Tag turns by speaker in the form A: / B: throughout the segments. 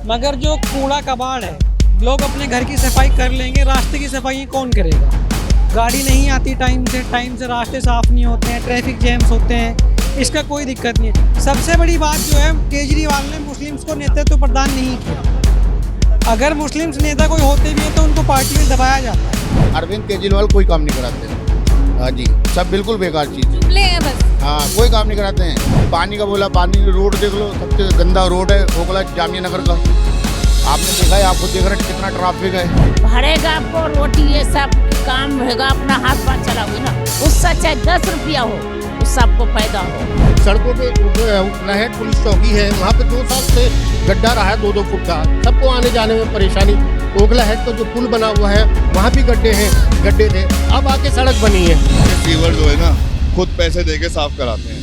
A: मगर जो कूड़ा कबाड़ है, लोग अपने घर की सफाई कर लेंगे, रास्ते की सफाई कौन करेगा? गाड़ी नहीं आती टाइम से रास्ते साफ़ नहीं होते हैं, ट्रैफिक जैम्स होते हैं, इसका कोई दिक्कत नहीं है। सबसे बड़ी बात जो है, केजरीवाल ने मुस्लिम्स को नेतृत्व प्रदान नहीं किया। अगर मुस्लिम्स नेता कोई होते भी हैं तो उनको पार्टी में दबाया जाता है।
B: अरविंद केजरीवाल कोई काम नहीं कराते हैं। हाँ जी, सब बिल्कुल बेकार चीज़ है।
C: जुमले हैं बस।
B: हाँ, कोई काम नहीं कराते हैं। पानी का बोला, पानी रोड देख लो, सबसे गंदा रोड है ओखला जामिया नगर का। आपने देखा है, आपको देख रहे कितना ट्रैफिक है।
D: भरेगा आपको रोटी, ये सब काम होगा, अपना हाथ पाथ चलाओगे ना, उससे चाहे 10 रुपया हो, उस सबको फायदा हो।
B: सड़कों पे नहर पुलिस चौकी है, वहाँ पे 2 साल से गड्ढा रहा है 2-2 फुट का, सबको आने जाने में परेशानी। ओखला हेड का जो पुल बना हुआ है, वहाँ भी गड्ढे थे, अब आके सड़क बनी है।
E: सीवर जो है ना, खुद पैसे देके साफ कराते हैं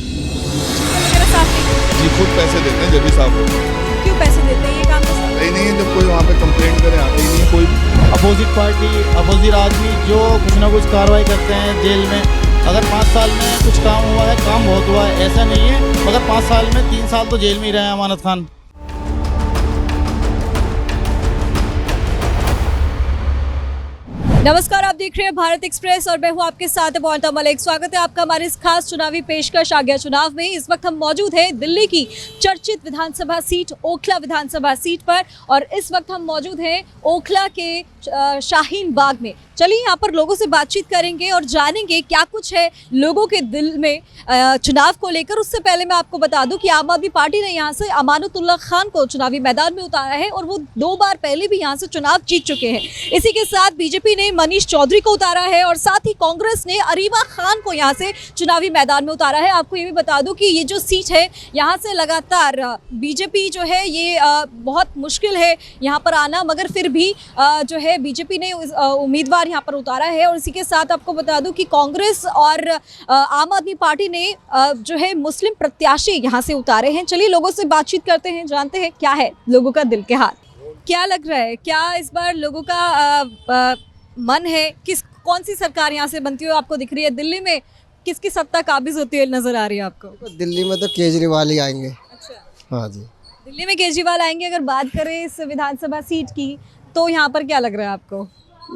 E: जी, खुद पैसे देते हैं जब भी साफ होता है।
C: क्यों पैसे देते हैं? ये काम तो
E: नहीं है, जब कोई वहाँ पे कंप्लेंट करे आते ही नहीं कोई।
F: अपोजिट पार्टी, अपोजिट आदमी जो कुछ ना कुछ कार्रवाई करते हैं जेल में। अगर 5 साल में कुछ काम हुआ है, काम बहुत हुआ है, ऐसा नहीं है, मगर 5 साल में 3 साल तो जेल में ही रहे हैं अमानत खान।
C: नमस्कार, आप देख रहे हैं भारत एक्सप्रेस और मैं हूं आपके साथ मोहनता मलिक। स्वागत है आपका हमारे इस खास चुनावी पेशकश आ गया चुनाव में। इस वक्त हम मौजूद हैं दिल्ली की चर्चित विधानसभा सीट ओखला विधानसभा सीट पर और इस वक्त हम मौजूद हैं ओखला के शाहीन बाग में। चलिए यहाँ पर लोगों से बातचीत करेंगे और जानेंगे क्या कुछ है लोगों के दिल में चुनाव को लेकर। उससे पहले मैं आपको बता दूं कि आम आदमी पार्टी ने यहाँ से अमानतुल्लाह खान को चुनावी मैदान में उतारा है और वो 2 बार पहले भी यहाँ से चुनाव जीत चुके हैं। इसी के साथ बीजेपी ने मनीष चौधरी को उतारा है और साथ ही कांग्रेस ने अरीबा खान को यहाँ से चुनावी मैदान में उतारा है। आपको ये भी बता दूं कि ये जो सीट है यहाँ से लगातार बीजेपी जो है ये बहुत मुश्किल है यहाँ पर आना, मगर फिर भी जो है बीजेपी ने उम्मीदवार यहाँ पर उतारा है। और इसी के साथ आपको बता दूं कि कांग्रेस और आम आदमी पार्टी ने जो है मुस्लिम प्रत्याशी यहाँ से उतारे हैं। चलिए लोगों से बातचीत करते हैं, जानते हैं क्या है लोगों का दिल के हाल। क्या लग रहा है, क्या इस बार लोगों का मन है, कौन सी सरकार यहाँ से बनती हुई आपको दिख रही है? दिल्ली में किसकी सत्ता काबिज होती हुई नजर आ रही है आपको?
G: दिल्ली में तो केजरीवाल ही आएंगे।
C: अच्छा,
G: हाँ जी,
C: दिल्ली में केजरीवाल आएंगे। अगर बात करें इस विधानसभा सीट की तो यहाँ पर क्या लग रहा है आपको?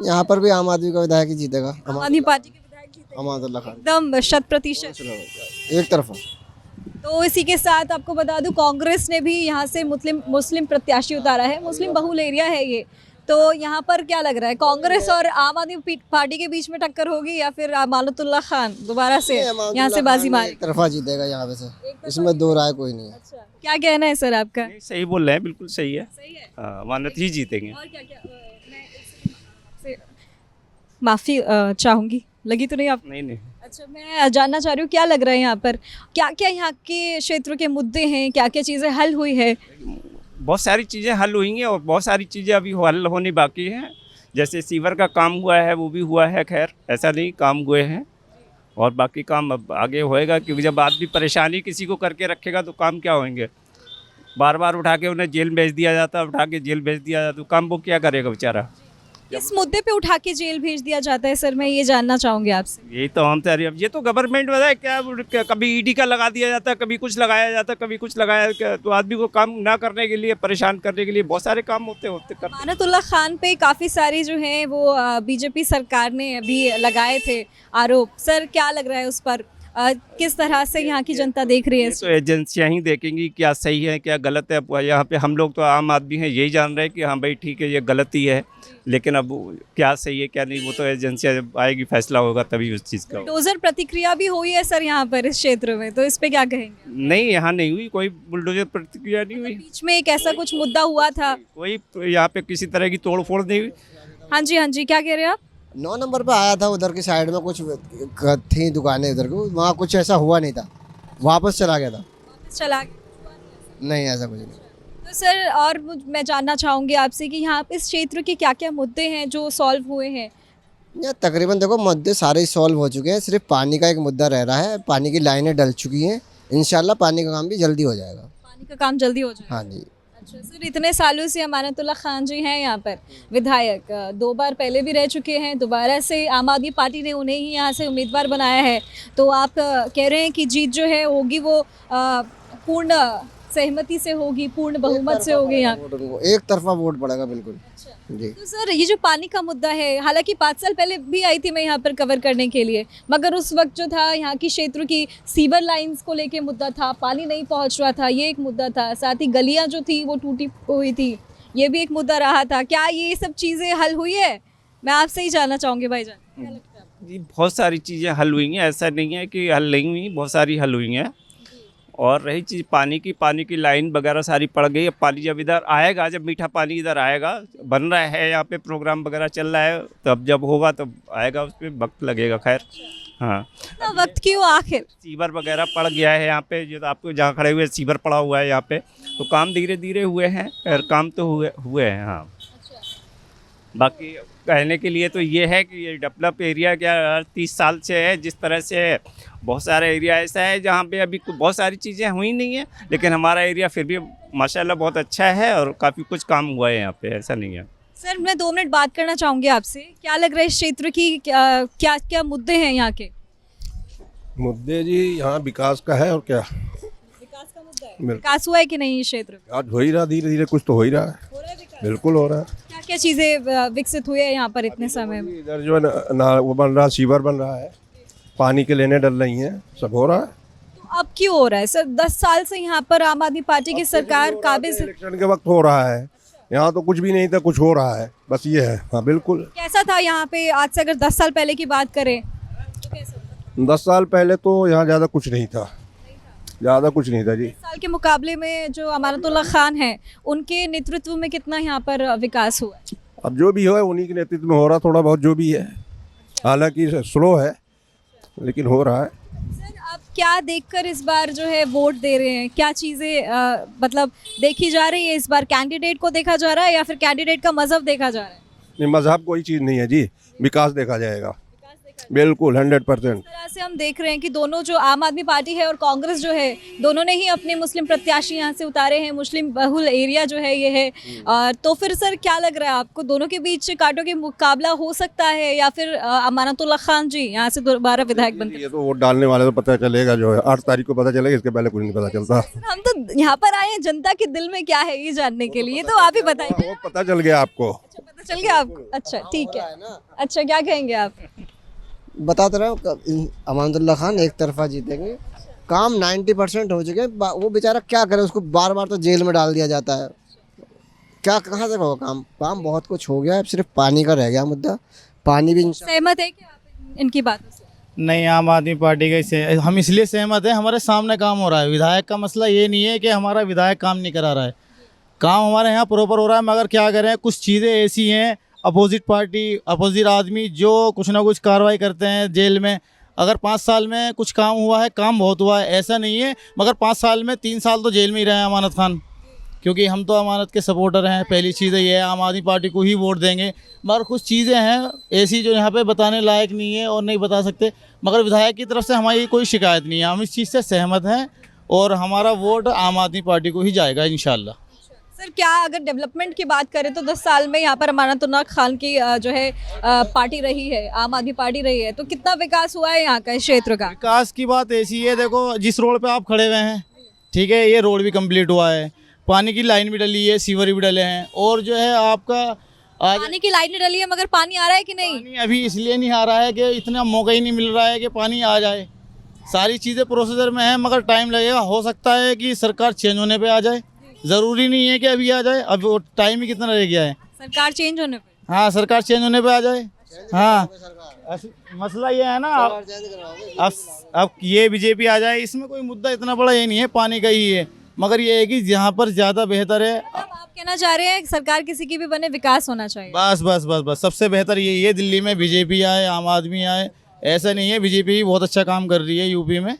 G: यहाँ पर भी आम आदमी का विधायक ही जीतेगा।
C: आम आदमी पार्टी के विधायक जीतेंगे
G: अमानतुल्लाह खान
C: एकदम 100%।
G: एक तरफा।
C: तो इसी के साथ आपको बता दूं कांग्रेस ने भी यहाँ से मुस्लिम प्रत्याशी उतारा है। मुस्लिम बहुल एरिया है ये, तो यहाँ पर क्या लग रहा है, कांग्रेस और आम आदमी पार्टी के बीच में टक्कर होगी या फिर अमानतुल्लाह खान दोबारा से यहाँ से बाजी मारे?
G: एक तरफा जीतेगा यहाँ पे से, इसमें 2 राय कोई नहीं है।
C: अच्छा, क्या कहना है सर आपका?
H: सही बोल रहे हैं, बिल्कुल सही है।
C: सही है।
H: अमानत ही जीतेंगे।
C: और क्या क्या माफ़ी चाहूँगी, लगी तो नहीं आप?
H: नहीं।
C: अच्छा, मैं जानना चाह रही हूँ क्या लग रहा है यहाँ पर, क्या क्या यहाँ के क्षेत्र के मुद्दे हैं, क्या क्या चीज़ें हल हुई है?
H: बहुत सारी चीज़ें हल हुई हैं और बहुत सारी चीज़ें अभी हल होनी बाकी हैं। जैसे सीवर का काम हुआ है, वो भी हुआ है, खैर ऐसा नहीं, काम हुए हैं और बाकी काम अब आगे होएगा, क्योंकि जब आदमी परेशानी किसी को करके रखेगा तो काम क्या होंगे? बार बार उठा के उन्हें जेल भेज दिया जाता, उठा के जेल भेज दिया जाता, तो काम वो क्या करेगा बेचारा?
C: किस मुद्दे पे उठा के जेल भेज दिया जाता है सर, मैं ये जानना चाहूँगी आपसे।
H: यही तो हम तैयारी, अब ये तो गवर्नमेंट बताए क्या, कभी ईडी का लगा दिया जाता है, कभी कुछ लगाया जाता है, कभी कुछ लगाया, तो आदमी को काम ना करने के लिए, परेशान करने के लिए बहुत सारे काम होते
C: अमानतुल्लाह खान पे काफ़ी सारी जो है वो बीजेपी सरकार ने अभी लगाए थे आरोप। सर क्या लग रहा है उस पर, किस तरह से यहाँ की जनता देख रही है?
H: तो एजेंसियां ही देखेंगी क्या सही है क्या गलत है। यहाँ पे हम लोग तो आम आदमी हैं, यही जान रहे हैं कि हाँ भाई ठीक है ये गलती है, लेकिन अब क्या सही है क्या नहीं वो तो एजेंसियां जब आएगी फैसला होगा तभी उस चीज़ का।
C: बुलडोजर प्रतिक्रिया भी हुई है सर यहाँ पर इस क्षेत्र में, तो इस पे क्या कहेंगे?
H: नहीं, यहाँ नहीं हुई कोई बुलडोजर प्रतिक्रिया, नहीं हुई।
C: बीच में एक ऐसा कुछ मुद्दा हुआ था,
H: कोई यहाँ पे किसी तरह की तोड़ फोड़ नहीं हुई।
C: हाँ जी, क्या कह रहे हैं आप?
G: 9 नंबर पे आया था, उधर की साइड में कुछ थी दुकानें उधर को, वहाँ कुछ ऐसा हुआ नहीं था, वापस चला गया था।
C: चला गया?
G: नहीं, ऐसा कुछ नहीं।
C: तो सर और मैं जानना चाहूँगी आपसे कि यहाँ इस क्षेत्र के क्या क्या मुद्दे हैं जो सॉल्व हुए हैं?
G: या तकरीबन देखो मुद्दे सारे सॉल्व हो चुके हैं, सिर्फ पानी का एक मुद्दा रह रहा है। पानी की लाइनें डल चुकी हैं, इंशाल्लाह पानी का काम भी जल्दी हो जाएगा।
C: पानी का काम जल्दी हो जाएगा?
G: हाँ जी।
C: अच्छा सर, इतने सालों से अमानतुल्लाह खान जी हैं यहाँ पर विधायक, 2 बार पहले भी रह चुके हैं, दोबारा से आम आदमी पार्टी ने उन्हें ही यहाँ से उम्मीदवार बनाया है, तो आप कह रहे हैं कि जीत जो है होगी वो पूर्ण सहमति से होगी, पूर्ण बहुमत से होगी यहाँ?
G: एक तरफा वोट पड़ेगा बिल्कुल जी।
C: तो सर ये जो पानी का मुद्दा है, हालांकि 5 साल पहले भी आई थी मैं यहाँ पर कवर करने के लिए, मगर उस वक्त जो था यहाँ की क्षेत्र की सीवर लाइंस को लेके मुद्दा था, पानी नहीं पहुँच रहा था, ये एक मुद्दा था। साथ ही गलियाँ जो थी वो टूटी हुई थी, ये भी एक मुद्दा रहा था। क्या ये सब चीज़ें हल हुई है? मैं आपसे ही जानना चाहूँगी भाईजान, क्या लगता है आपको?
H: जी बहुत सारी चीज़ें हल हुई हैं, ऐसा नहीं है कि हल नहीं हुई, बहुत सारी हल हुई हैं। और रही चीज़ पानी की लाइन वगैरह सारी पड़ गई। अब पानी जब इधर आएगा, जब मीठा पानी इधर आएगा, बन रहा है यहाँ पे प्रोग्राम वगैरह चल रहा है, तब जब होगा तब आएगा, उस पर वक्त लगेगा। खैर हाँ,
C: इतना वक्त क्यों आखिर?
H: सीवर वगैरह पड़ गया है यहाँ पे, जो आपको जहाँ खड़े हुए सीवर पड़ा हुआ है यहाँ पे, तो काम धीरे धीरे हुए हैं। खैर काम तो हुए हैं हाँ। बाकी कहने के लिए तो ये है कि ये डेवलप एरिया क्या 30 साल से है, जिस तरह से बहुत सारा एरिया ऐसा है जहाँ पे अभी बहुत सारी चीज़ें हुई नहीं है, लेकिन हमारा एरिया फिर भी माशाल्लाह बहुत अच्छा है और काफ़ी कुछ काम हुआ है यहाँ पे, ऐसा नहीं है।
C: सर मैं 2 मिनट बात करना चाहूँगी आपसे। क्या लग रहा है इस क्षेत्र की क्या क्या मुद्दे हैं यहाँ के?
B: मुद्दे जी यहाँ विकास का है और क्या,
C: विकास का मुद्दा है। विकास हुआ है कि नहीं इस क्षेत्र में?
B: आज हो ही रहा, धीरे धीरे कुछ तो हो ही रहा है,
C: हो रहा है विकास?
B: बिल्कुल हो रहा है।
C: क्या क्या चीज़ें विकसित हुई है यहाँ पर इतने समय में?
B: इधर जो है ना वो बन रहा, सीवर बन रहा है, पानी के लेने डल रही हैं, सब हो रहा है।
C: तो अब क्यों हो रहा है सर? 10 साल से यहाँ पर आम आदमी पार्टी की सरकार काबिज।
B: इलेक्शन के वक्त हो रहा है, यहाँ तो कुछ भी नहीं था, कुछ हो रहा है, बस ये है। हाँ बिल्कुल।
C: कैसा था यहाँ पे आज से अगर 10 साल पहले की बात करें तो कैसा था?
B: 10 साल पहले तो यहाँ ज़्यादा कुछ नहीं था, ज़्यादा कुछ नहीं था जी।
C: 10 साल के मुकाबले में जो अमानतुल्लाह खान है, उनके नेतृत्व में कितना यहाँ पर विकास हुआ है?
B: अब जो भी हो उन्हीं के नेतृत्व में हो रहा, थोड़ा बहुत जो भी है, हालांकि स्लो है लेकिन हो रहा है।
C: सर आप क्या देखकर इस बार जो है वोट दे रहे हैं? क्या चीज़ें मतलब देखी जा रही है इस बार? कैंडिडेट को देखा जा रहा है या फिर कैंडिडेट का मजहब देखा जा रहा है?
B: नहीं, मजहब कोई चीज़ नहीं है जी, विकास देखा जाएगा बिल्कुल 100%।
C: इस तरह से हम देख रहे हैं कि दोनों जो आम आदमी पार्टी है और कांग्रेस जो है, दोनों ने ही अपने मुस्लिम प्रत्याशी यहाँ से उतारे हैं। मुस्लिम बहुल एरिया जो है ये है। तो फिर सर क्या लग रहा है आपको, दोनों के बीच कांटों के मुकाबला हो सकता है या फिर अमानतुल्लाह खान जी यहाँ से दोबारा विधायक बनते?
B: ये तो वोट डालने वाले तो पता चलेगा, जो है 8 तारीख को पता चलेगा, इसके पहले कुछ नहीं पता चलता।
C: हम तो यहाँ पर आए हैं जनता के दिल में क्या है ये जानने के लिए, तो आप ही बताइए।
B: वो पता चल गया आपको?
C: पता चल गया आपको? अच्छा ठीक है। अच्छा क्या कहेंगे आप?
G: बताते रहो अमानुल्लाह खान एक तरफा जीतेंगे। काम 90% हो चुके हैं, वो बेचारा क्या करे, उसको बार बार तो जेल में डाल दिया जाता है। क्या कहाँ तक होगा काम? काम बहुत कुछ हो गया है, अब सिर्फ पानी का रह गया मुद्दा। पानी भी
C: सहमत है क्या आप इनकी बातों से?
F: नहीं, आम आदमी पार्टी का से हम इसलिए सहमत हैं, हमारे सामने काम हो रहा है। विधायक का मसला ये नहीं है कि हमारा विधायक काम नहीं करा रहा है, काम हमारे यहाँ प्रॉपर हो रहा है। मगर क्या करें, कुछ चीज़ें ऐसी हैं, अपोजिट पार्टी, अपोजिट आदमी जो कुछ ना कुछ कार्रवाई करते हैं जेल में। अगर 5 साल में कुछ काम हुआ है, काम बहुत हुआ है ऐसा नहीं है, मगर 5 साल में 3 साल तो जेल में ही रहे हैं अमानत खान, क्योंकि हम तो अमानत के सपोर्टर हैं। पहली चीज़ ये है, आम आदमी पार्टी को ही वोट देंगे। मगर कुछ चीज़ें हैं ऐसी जो यहाँ पे बताने लायक नहीं है और नहीं बता सकते, मगर विधायक की तरफ से हमारी कोई शिकायत नहीं है, हम इस चीज़ से सहमत हैं और हमारा वोट आम आदमी पार्टी को ही जाएगा इंशाल्लाह।
C: सर क्या अगर डेवलपमेंट की बात करें तो 10 साल में यहाँ पर अमानतुल्लाह खान की जो है पार्टी रही है, आम आदमी पार्टी रही है, तो कितना विकास हुआ है यहाँ का, इस क्षेत्र का?
F: विकास की बात ऐसी है, देखो जिस रोड पे आप खड़े हुए हैं, ठीक है, ये रोड भी कंप्लीट हुआ है, पानी की लाइन भी डली है, सीवर भी डले हैं, और जो है आपका
C: पानी की लाइन डली है, मगर पानी आ रहा है कि नहीं?
F: पानी अभी इसलिए नहीं आ रहा है कि इतना मौका ही नहीं मिल रहा है कि पानी आ जाए। सारी चीज़ें प्रोसीजर में हैं, मगर टाइम लगेगा। हो सकता है कि सरकार चेंज होने पे आ जाए, ज़रूरी नहीं है कि अभी आ जाए। अब वो टाइम ही कितना रह गया है,
C: सरकार चेंज होने पे?
F: हाँ, सरकार चेंज होने पे आ जाए। हाँ, मसला ये है ना, अब ये बीजेपी आ जाए, इसमें कोई मुद्दा इतना बड़ा ये नहीं है, पानी का ही है, मगर ये है कि यहाँ पर ज़्यादा बेहतर है।
C: आप कहना चाह रहे हैं सरकार किसी की भी बने, विकास होना चाहिए?
F: बस बस बस बस सबसे बेहतर यही है, दिल्ली में बीजेपी आए, आम आदमी आए, ऐसा नहीं है। बीजेपी भी बहुत अच्छा काम कर रही है यूपी में,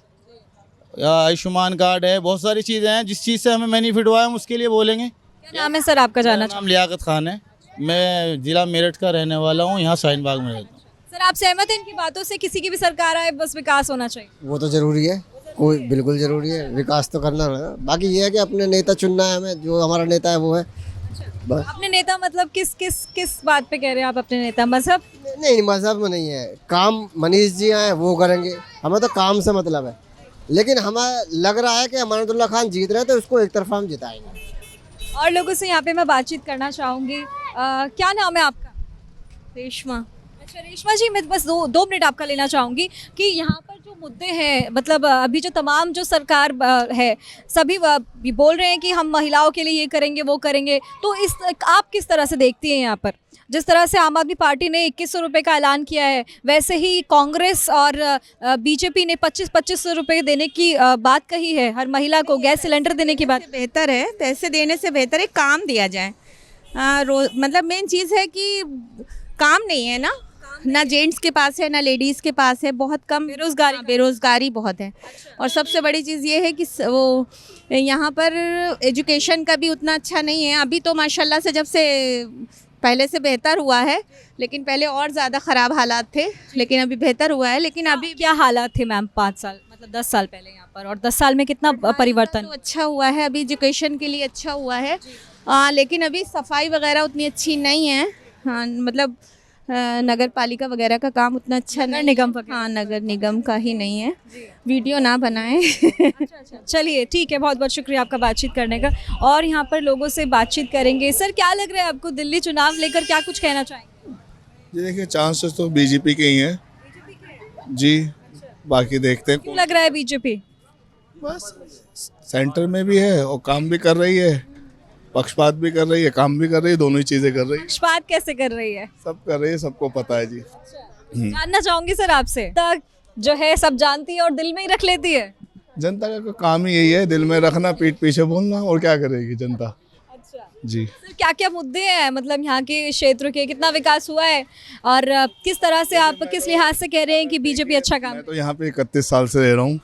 F: आयुष्मान कार्ड है, बहुत सारी चीज़ें हैं। जिस चीज़ से हमें बेनिफिट हुआ है हम उसके लिए बोलेंगे।
C: क्या नाम है सर आपका? जाना
F: नाम लियाकत खान है, मैं ज़िला मेरठ का रहने वाला हूँ, यहाँ शाहीन बाग में रहता हूँ।
C: सर आप सहमत हैं इनकी बातों से, किसी की भी सरकार आए बस विकास होना चाहिए?
G: वो तो ज़रूरी है, कोई बिल्कुल ज़रूरी है, विकास तो करना है। बाकी ये है कि अपने नेता चुनना है हमें, जो हमारा नेता है वो है बस।
C: अपने नेता मतलब किस किस किस बात पे कह रहे हैं आप अपने नेता? मजहब?
G: नहीं, मजहब में नहीं है, काम मनीष जी आए वो करेंगे, हमें तो काम से मतलब है। लेकिन हमें लग रहा है कि अमानतुल्ला खान जीत रहे हैं, तो उसको एक तरफा हम जिताएंगे।
C: और लोगों से यहाँ पे मैं बातचीत करना चाहूँगी। क्या नाम है आपका?
I: रेशमा।
C: अच्छा रेशमा जी, मैं बस दो मिनट आपका लेना चाहूँगी कि यहाँ पर जो मुद्दे हैं, मतलब अभी जो तमाम जो सरकार है, सभी बोल रहे हैं कि हम महिलाओं के लिए ये करेंगे वो करेंगे, तो इस आप किस तरह से देखती हैं यहाँ पर? जिस तरह से आम आदमी पार्टी ने 2100 रुपये का ऐलान किया है, वैसे ही कांग्रेस और बीजेपी ने 2500 रुपये देने की बात कही है हर महिला को, गैस सिलेंडर देने की बात।
I: बेहतर है, पैसे देने से बेहतर है काम दिया जाए। मतलब मेन चीज़ है कि काम नहीं है ना जेंट्स के पास है ना लेडीज़ के पास है, बहुत कम बेरोज़गारी बहुत है। और सबसे बड़ी चीज़ ये है कि वो यहाँ पर एजुकेशन का भी उतना अच्छा नहीं है। अभी तो माशाल्लाह से जब से पहले से बेहतर हुआ है, लेकिन पहले और ज़्यादा ख़राब हालात थे, लेकिन अभी बेहतर हुआ है। लेकिन अभी
C: क्या हालात थे मैम 5 साल मतलब 10 साल पहले यहाँ पर, और 10 साल में कितना परिवर्तन?
I: तो अच्छा हुआ है, अभी एजुकेशन के लिए अच्छा हुआ है। लेकिन अभी सफाई वगैरह उतनी अच्छी नहीं है। हाँ, मतलब नगर पालिका वगैरह का काम उतना अच्छा
C: नगर निगम का?
I: हाँ, नगर निगम का ही नहीं है। वीडियो ना बनाएं।
C: अच्छा, चलिए ठीक है, बहुत बहुत शुक्रिया आपका बातचीत करने का। और यहाँ पर लोगों से बातचीत करेंगे। सर क्या लग रहा है आपको, दिल्ली चुनाव लेकर क्या कुछ कहना चाहेंगे?
E: जी देखिए, चांसेस तो बीजेपी के ही हैं जी, बाकी देखते हैं।
C: क्यों लग रहा है बीजेपी?
E: बस सेंटर में भी है और काम भी कर रही है, पक्षपात भी कर रही है, काम भी कर रही है, दोनों ही चीजें कर रही है।
C: पक्षपात कैसे कर रही है?
E: सब कर रही है, सबको पता है जी।
C: जानना चाहूंगी सर आपसे, तक जो है सब जानती है और दिल में ही रख लेती है।
E: जनता का काम ही यही है, दिल में रखना, पीठ पीछे बोलना, और क्या करेगी जनता।
C: अच्छा
E: जी
C: सर, क्या क्या मुद्दे हैं मतलब यहाँ के क्षेत्र के, कितना विकास हुआ है और किस तरह से आप किस लिहाज से कह रहे हैं कि बीजेपी अच्छा काम?
E: मैं तो यहाँ पे 31 साल से रह रहा हूँ,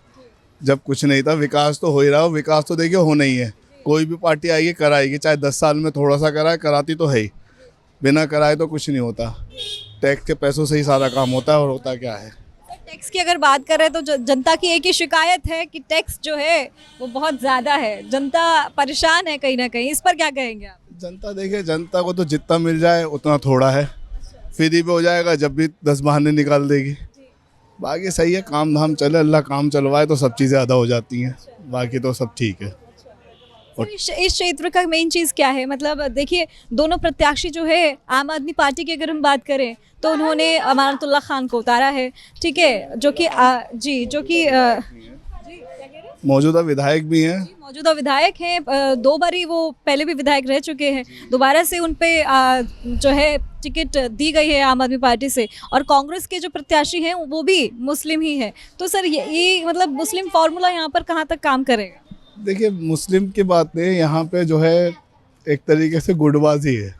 E: जब कुछ नहीं था विकास तो हो ही रहा हो। विकास तो देखिए होना ही है, कोई भी पार्टी आएगी कराएगी, चाहे 10 साल में थोड़ा सा कराए, कराती तो है ही, बिना कराए तो कुछ नहीं होता। टैक्स के पैसों से ही सारा काम होता है, और होता क्या है।
C: टैक्स की अगर बात करें तो जनता की एक ही शिकायत है कि टैक्स जो है वो बहुत ज़्यादा है, जनता परेशान है कहीं ना कहीं, इस पर क्या कहेंगे आप?
E: जनता देखिए, जनता को तो जितना मिल जाए उतना थोड़ा है, फ्री पे हो जाएगा जब भी 10 बहाने निकाल देगी। बाकी सही है, काम धाम चले, अल्लाह काम चलवाए तो सब चीज़ें अदा हो जाती हैं, बाकी तो सब ठीक है।
C: और इस क्षेत्र का मेन चीज़ क्या है? मतलब देखिए, दोनों प्रत्याशी जो है आम आदमी पार्टी की अगर हम बात करें तो उन्होंने अमानतुल्ला खान को उतारा है, ठीक है, जो कि
E: मौजूदा विधायक भी हैं,
C: मौजूदा विधायक हैं, 2 बारी वो पहले भी विधायक रह चुके हैं, दोबारा से उन पे जो है टिकट दी गई है आम आदमी पार्टी से। और कांग्रेस के जो प्रत्याशी हैं वो भी मुस्लिम ही है। तो सर ये मतलब मुस्लिम फार्मूला यहाँ पर कहाँ तक काम करेगा?
E: देखिए मुस्लिम की बात नहीं, यहाँ पे जो है एक तरीके से गुटबाजी है।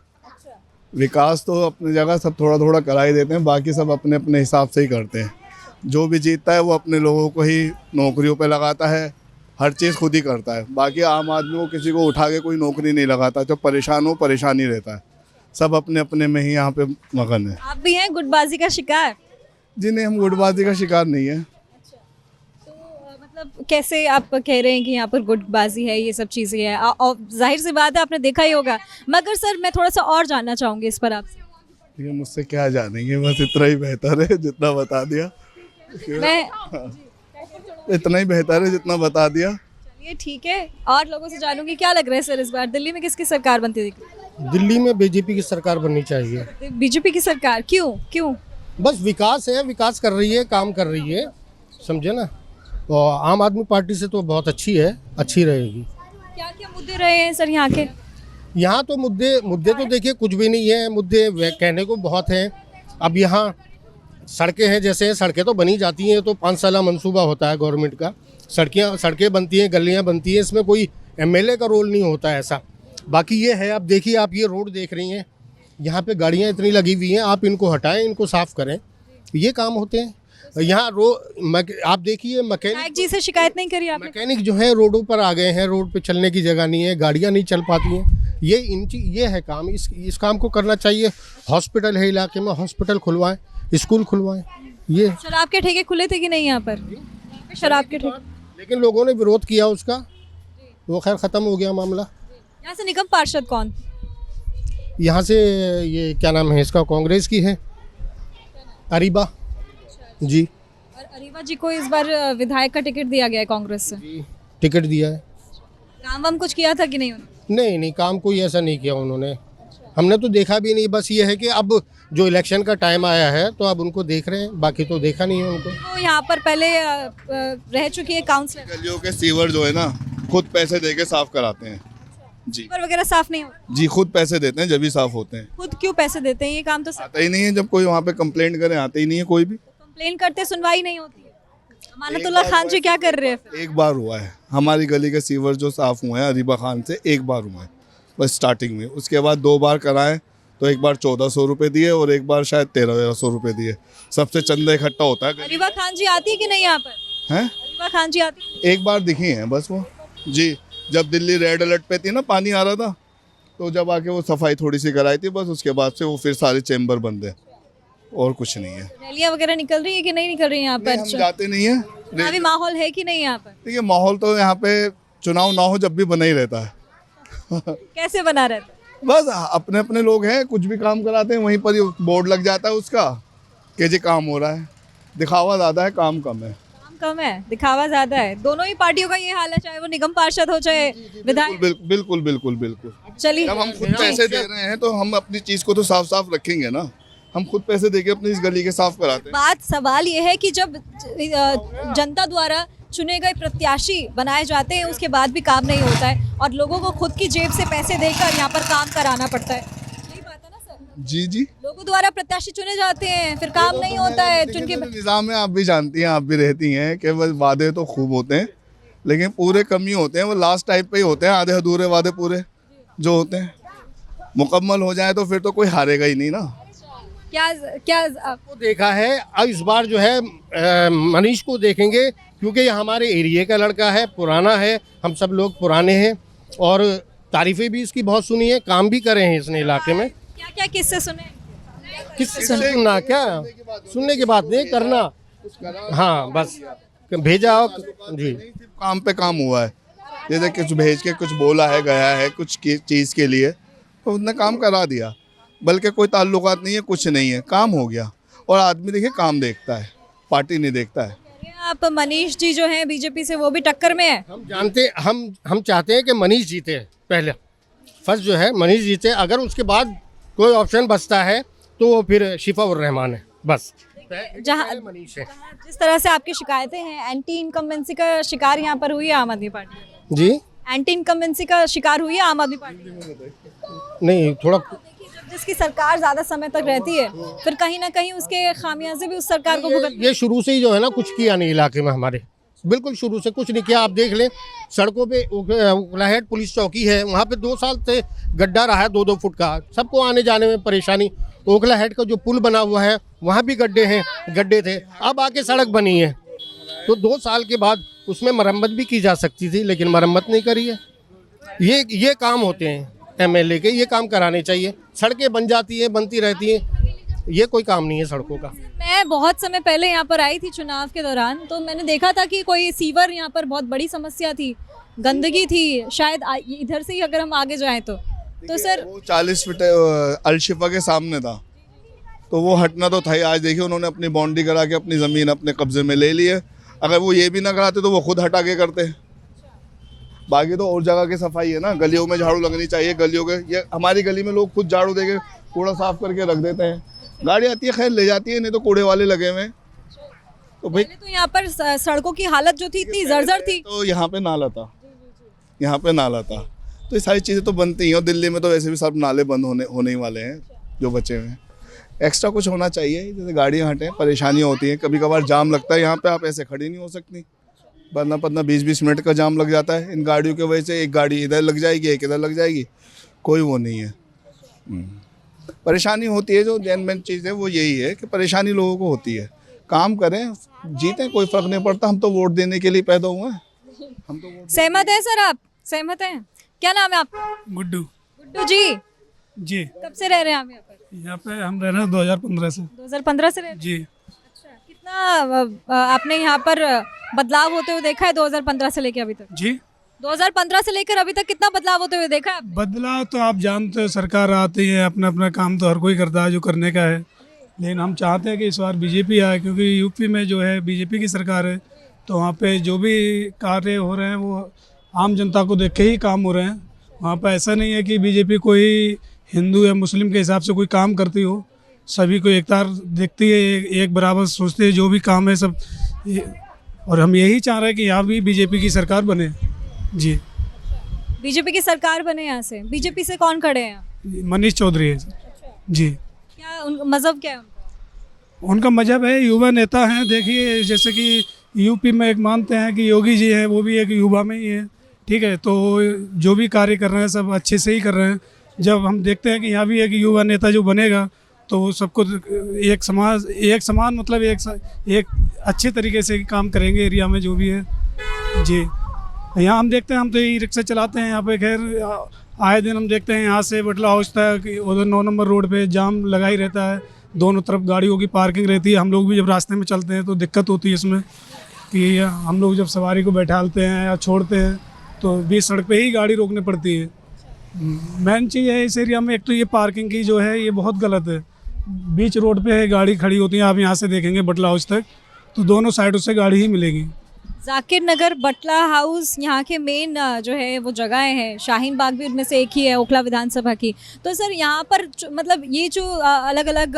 E: विकास तो अपनी जगह सब थोड़ा थोड़ा करा ही देते हैं, बाकी सब अपने अपने हिसाब से ही करते हैं। जो भी जीतता है वो अपने लोगों को ही नौकरियों पे लगाता है, हर चीज़ खुद ही करता है। बाकी आम आदमी को किसी को उठा के कोई नौकरी नहीं लगाता, जो परेशान हो परेशान ही रहता है। सब अपने अपने में ही यहाँ पे मगन है।
C: आप भी हैं गुटबाजी का शिकार?
E: जी नहीं, हम गुटबाजी का शिकार नहीं है।
C: मतलब कैसे आप कह रहे हैं कि यहाँ पर गुटबाजी है, ये सब चीज़ें हैं, और जाहिर सी बात है आपने देखा ही होगा। मगर सर मैं थोड़ा सा और जानना चाहूँगी इस पर आपसे।
E: ठीक है, मुझसे क्या जानेंगे, बस इतना ही बेहतर है जितना बता दिया।
C: मैं
E: इतना ही बेहतर है जितना बता दिया।
C: चलिए ठीक है, और लोगों से जानूंगी क्या लग रहा है सर इस बार दिल्ली में किसकी सरकार बनती दिख रही
B: दिल्ली में बीजेपी की सरकार बननी चाहिए।
C: है? बीजेपी की सरकार क्यों?
B: बस विकास है, विकास कर रही है, काम कर रही है, समझे ना। और आम आदमी पार्टी से तो बहुत अच्छी है, अच्छी रहेगी।
C: क्या क्या मुद्दे रहे हैं सर यहाँ के?
B: यहाँ तो मुद्दे तो देखिए कुछ भी नहीं है, मुद्दे कहने को बहुत हैं। अब यहाँ सड़कें हैं, जैसे सड़कें तो बनी जाती हैं, तो 5 साल मंसूबा होता है गवर्नमेंट का, सड़कें बनती हैं, गलियाँ बनती हैं, इसमें कोई एमएलए का रोल नहीं होता है ऐसा। बाकी ये है, अब देखिए आप ये रोड देख रही हैं, यहाँ पे गाड़ियाँ इतनी लगी हुई हैं, आप इनको हटाएं, इनको साफ़ करें, ये काम होते हैं। यहाँ आप देखिए मैकेनिक
C: जी से शिकायत नहीं करी आपने?
B: मैकेनिक जो है रोडों पर आ गए हैं, रोड पे चलने की जगह नहीं है, गाड़ियाँ नहीं चल पाती हैं। ये है काम, इस काम को करना चाहिए। हॉस्पिटल है इलाके में, हॉस्पिटल खुलवाएं, स्कूल खुलवाएं। ये
C: शराब के ठेके खुले थे कि नहीं यहाँ पर? शराब के ठेके,
B: लेकिन लोगों ने विरोध किया उसका, वो खैर ख़त्म हो गया मामला।
C: यहाँ से निगम पार्षद कौन?
B: यहाँ से ये क्या नाम है इसका, कांग्रेस की है, अरीबा जी।
C: और अरीवा जी को इस बार विधायक का टिकट दिया गया है कांग्रेस से।
B: टिकट दिया है।
C: काम वाम कुछ किया था कि नहीं उन्होंने?
B: नहीं नहीं, काम कोई ऐसा नहीं किया उन्होंने, हमने तो देखा भी नहीं। बस ये है कि अब जो इलेक्शन का टाइम आया है तो अब उनको देख रहे हैं, बाकी तो देखा नहीं है उनको।
C: तो यहाँ पर पहले रह चुकी है काउंसलर,
E: गलियों के सीवर जो है ना खुद पैसे दे के साफ कराते हैं जी।
C: सीवर वगैरह साफ नहीं होता?
E: जी खुद पैसे देते हैं जब भी साफ होते हैं।
C: खुद क्यों पैसे देते हैं? ये काम तो
E: आता ही नहीं है, जब कोई वहाँ पे कंप्लेंट करे आते ही नहीं है कोई भी।
C: कंप्लेन करते सुनवाई नहीं होती है। अमानतुल्लाह खान जी क्या कर रहे हैं फिर?
E: एक बार हुआ है हमारी गली के सीवर जो साफ हुए हैं अरीबा खान से, एक बार हुआ है बस स्टार्टिंग में। उसके बाद 2 बार कराएं तो एक बार 1400 रुपये दिए और एक बार शायद 1300 रुपये दिए। सबसे चंदा इकट्ठा होता है।
C: अरीबा खान जी आती है कि नहीं यहाँ पर?
E: हैं?
C: अरीबा खान जी आती है?
E: एक बार दिखी हैं बस वो जी, जब दिल्ली रेड अलर्ट पे थी ना, पानी आ रहा था तो जब आके वो सफाई थोड़ी सी कराई थी बस। उसके बाद से वो फिर सारे चैम्बर बंद है और कुछ नहीं है।
C: रैलियाँ वगैरह निकल रही है कि नहीं निकल रही है यहाँ
E: नहीं, हम
C: पर?
E: जाते नहीं है।
C: चुनावी माहौल है कि नहीं यहाँ पर?
E: देखिए माहौल तो यहाँ पे चुनाव ना हो जब भी बना ही रहता है।
C: कैसे बना रहता है?
E: बस अपने अपने लोग हैं, कुछ भी काम कराते हैं वहीं पर ही बोर्ड लग जाता है उसका कि जी काम हो रहा है। दिखावा ज़्यादा है, काम कम है।
C: काम कम है, दिखावा ज्यादा है। दोनों ही पार्टियों का ये हाल है, चाहे वो निगम पार्षद हो चाहे विधायक।
E: बिल्कुल बिल्कुल बिल्कुल।
C: चलिए,
E: जब हम खुद पैसे दे रहे हैं तो हम अपनी चीज़ को तो साफ साफ रखेंगे ना। हम खुद पैसे देके अपनी इस गली के साफ कराते हैं।
C: बात सवाल ये है कि जब जनता द्वारा चुने गए प्रत्याशी बनाए जाते हैं उसके बाद भी काम नहीं होता है और लोगों को खुद की जेब से पैसे देकर यहाँ पर काम कराना पड़ता है। यही बात है ना सर?
E: जी जी,
C: लोगों द्वारा प्रत्याशी चुने जाते हैं फिर काम नहीं होता है। चुन के
E: निज़ाम में आप भी जानती हैं, आप भी रहती हैं कि बस वादे तो खूब होते हैं लेकिन पूरे कम ही होते हैं। वो लास्ट टाइम पे ही होते हैं, आधे अधूरे वादे पूरे जो होते हैं। मुकम्मल हो जाए तो फिर तो कोई हारेगा ही नहीं ना।
C: क्या क्या
B: को देखा है। अब इस बार जो है मनीष को देखेंगे क्योंकि ये हमारे एरिया का लड़का है, पुराना है, हम सब लोग पुराने हैं और तारीफें भी इसकी बहुत सुनी है, काम भी करे हैं इसने इलाके में।
C: क्या क्या किससे सुने?
B: किससे सुनना, क्या सुनने की बात नहीं, करना। हाँ बस भेजा जी।
E: काम पे काम हुआ है, जैसे कुछ भेज के कुछ बोला है, गया है कुछ चीज़ के लिए तो उसने काम करा दिया। बल्कि कोई ताल्लुकात नहीं है, कुछ नहीं है, काम हो गया। और आदमी देखिए काम देखता है, पार्टी नहीं देखता है।
C: आप मनीष जी जो हैं बीजेपी से वो भी टक्कर में है?
B: हम जानते, हम चाहते हैं कि मनीष जीते। पहले फर्स्ट जो है मनीष जीते, अगर उसके बाद कोई ऑप्शन बचता है तो वो फिर शिफा उर रहमान है बस।
C: जहाँ
B: मनीष है
C: जिस तरह से आपकी शिकायतें हैं, एंटी इनकम्बेंसी का शिकार यहाँ पर हुई है आम आदमी पार्टी।
B: जी।
C: एंटी इनकम्बेंसी का शिकार हुई है आम आदमी पार्टी।
B: नहीं, थोड़ा
C: जिसकी सरकार ज्यादा समय तक रहती है फिर कहीं ना कहीं उसके खामियाजे भी उस सरकार को भुगतने।
B: ये शुरू से ही जो है ना कुछ किया नहीं इलाके में हमारे, बिल्कुल शुरू से कुछ नहीं किया। आप देख लें सड़कों पे उखलाहट पुलिस चौकी है, वहाँ पे 2 साल से गड्ढा रहा है 2-2 फुट का, सबको आने जाने में परेशानी। ओखलाहट का जो पुल बना हुआ है वहाँ भी गड्ढे थे, अब आके सड़क बनी है तो 2 साल के बाद उसमें मरम्मत भी की जा सकती थी लेकिन मरम्मत नहीं करी है। ये काम होते हैं एमएलए के, ये काम कराने चाहिए। सड़कें बन जाती हैं, बनती रहती हैं, ये कोई काम नहीं है सड़कों का।
C: मैं बहुत समय पहले यहाँ पर आई थी चुनाव के दौरान, तो मैंने देखा था कि कोई सीवर यहाँ पर बहुत बड़ी समस्या थी, गंदगी थी। शायद इधर से ही अगर हम आगे जाएं तो सर
E: वो 40 फीट अलशिफा के सामने था तो वो हटना तो था ही। आज देखिए उन्होंने अपनी बाउंड्री करा के अपनी ज़मीन अपने कब्जे में ले ली है। अगर वो ये भी ना कराते तो वो खुद हटा के करते। बाकी तो और जगह की सफाई है ना, गलियों में झाड़ू लगनी चाहिए। गलियों के ये हमारी गली में लोग खुद झाड़ू देके कूड़ा साफ करके रख देते हैं। गाड़ी आती है खैर ले जाती है, नहीं तो कूड़े वाले लगे हुए हैं। तो भाई
C: तो यहाँ पर सड़कों की हालत जो थी इतनी जर्जर थी।
E: तो यहाँ पे नाला था, यहाँ पे नाला था, तो ये सारी चीज़ें तो बनती हैं। और दिल्ली में तो वैसे भी सब नाले बंद होने ही वाले हैं जो बचे हुए हैं। एक्स्ट्रा कुछ होना चाहिए, जैसे गाड़ियाँ हटें, परेशानियाँ होती हैं, कभी कभार जाम लगता है यहाँ पे, आप ऐसे खड़ी नहीं हो सकती। 15-20 मिनट का जाम लग जाता है इन गाड़ियों की वजह से। एक गाड़ी इधर लग जाएगी, एक इधर लग जाएगी, कोई वो नहीं है। परेशानी होती है। जो जेन्युइन चीज़ है वो यही है कि परेशानी लोगों को होती है। काम करें, जीतें, कोई फ़र्क नहीं पड़ता। हम तो वोट देने के लिए पैदा हुए हैं। हम तो
C: सहमत हैं सर? आप सहमत हैं? क्या नाम है आपका?
J: गुड्डू।
C: गुड्डू जी
J: जी।
C: कब से रह रहे हैं आप यहाँ पर?
J: यहाँ पे हम रह रहे हैं 2015 से।
C: 2015 से रह रहे हैं?
J: जी।
C: अच्छा, कितना आपने यहाँ पर बदलाव होते हुए देखा है 2015 से लेकर अभी तक?
J: जी।
C: 2015 से लेकर अभी तक कितना बदलाव होते हुए देखा है आपने?
J: बदलाव तो आप जानते हो, सरकार आती है, अपना अपना काम तो हर कोई करता है जो करने का है। लेकिन हम चाहते हैं कि इस बार बीजेपी आए, क्योंकि यूपी में जो है बीजेपी की सरकार है, तो वहाँ पे जो भी कार्य हो रहे हैं वो आम जनता को देख के ही काम हो रहे हैं। वहाँ पे ऐसा नहीं है कि बीजेपी कोई हिंदू या मुस्लिम के हिसाब से कोई काम करती हो, सभी को एकता देखती है, एक बराबर सोचती है, जो भी काम है सब और हम यही चाह रहे हैं कि यहाँ भी बीजेपी की सरकार बने। जी,
C: बीजेपी की सरकार बने यहाँ से। बीजेपी से कौन खड़े हैं?
J: मनीष चौधरी है जी।
C: क्या उनका मजहब क्या है उनका?
J: उनका मजहब है, युवा नेता हैं। देखिए जैसे कि यूपी में एक मानते हैं कि योगी जी हैं, वो भी एक युवा में ही है, ठीक है। तो जो भी कार्य कर रहे हैं सब अच्छे से ही कर रहे हैं। जब हम देखते हैं कि यहाँ भी एक युवा नेता जो बनेगा तो सबको एक समान मतलब एक अच्छे तरीके से काम करेंगे एरिया में जो भी है जी। यहाँ हम देखते हैं, हम तो यही रिक्शा चलाते हैं यहाँ पे, खैर आए दिन हम देखते हैं यहाँ से बटला हाउस तक उधर 9 नंबर रोड पे जाम लगा ही रहता है, दोनों तरफ गाड़ियों की पार्किंग रहती है। हम लोग भी जब रास्ते में चलते हैं तो दिक्कत होती है इसमें कि हम लोग जब सवारी को बैठालते हैं या छोड़ते हैं तो बीच सड़क पे ही गाड़ी रोकनी पड़ती है। मेन चीज़ है इस एरिया में, एक तो ये पार्किंग की जो है ये बहुत गलत है। बीच रोड पे गाड़ी खड़ी होती है, आप यहाँ से देखेंगे बटला हाउस तक तो दोनों साइडों से गाड़ी ही मिलेगी।
C: जाकिर नगर, बटला हाउस यहाँ के मेन जो है वो जगहें हैं। शाहीन बाग भी उनमें से एक ही है, ओखला विधानसभा की। तो सर यहाँ पर मतलब ये जो अलग अलग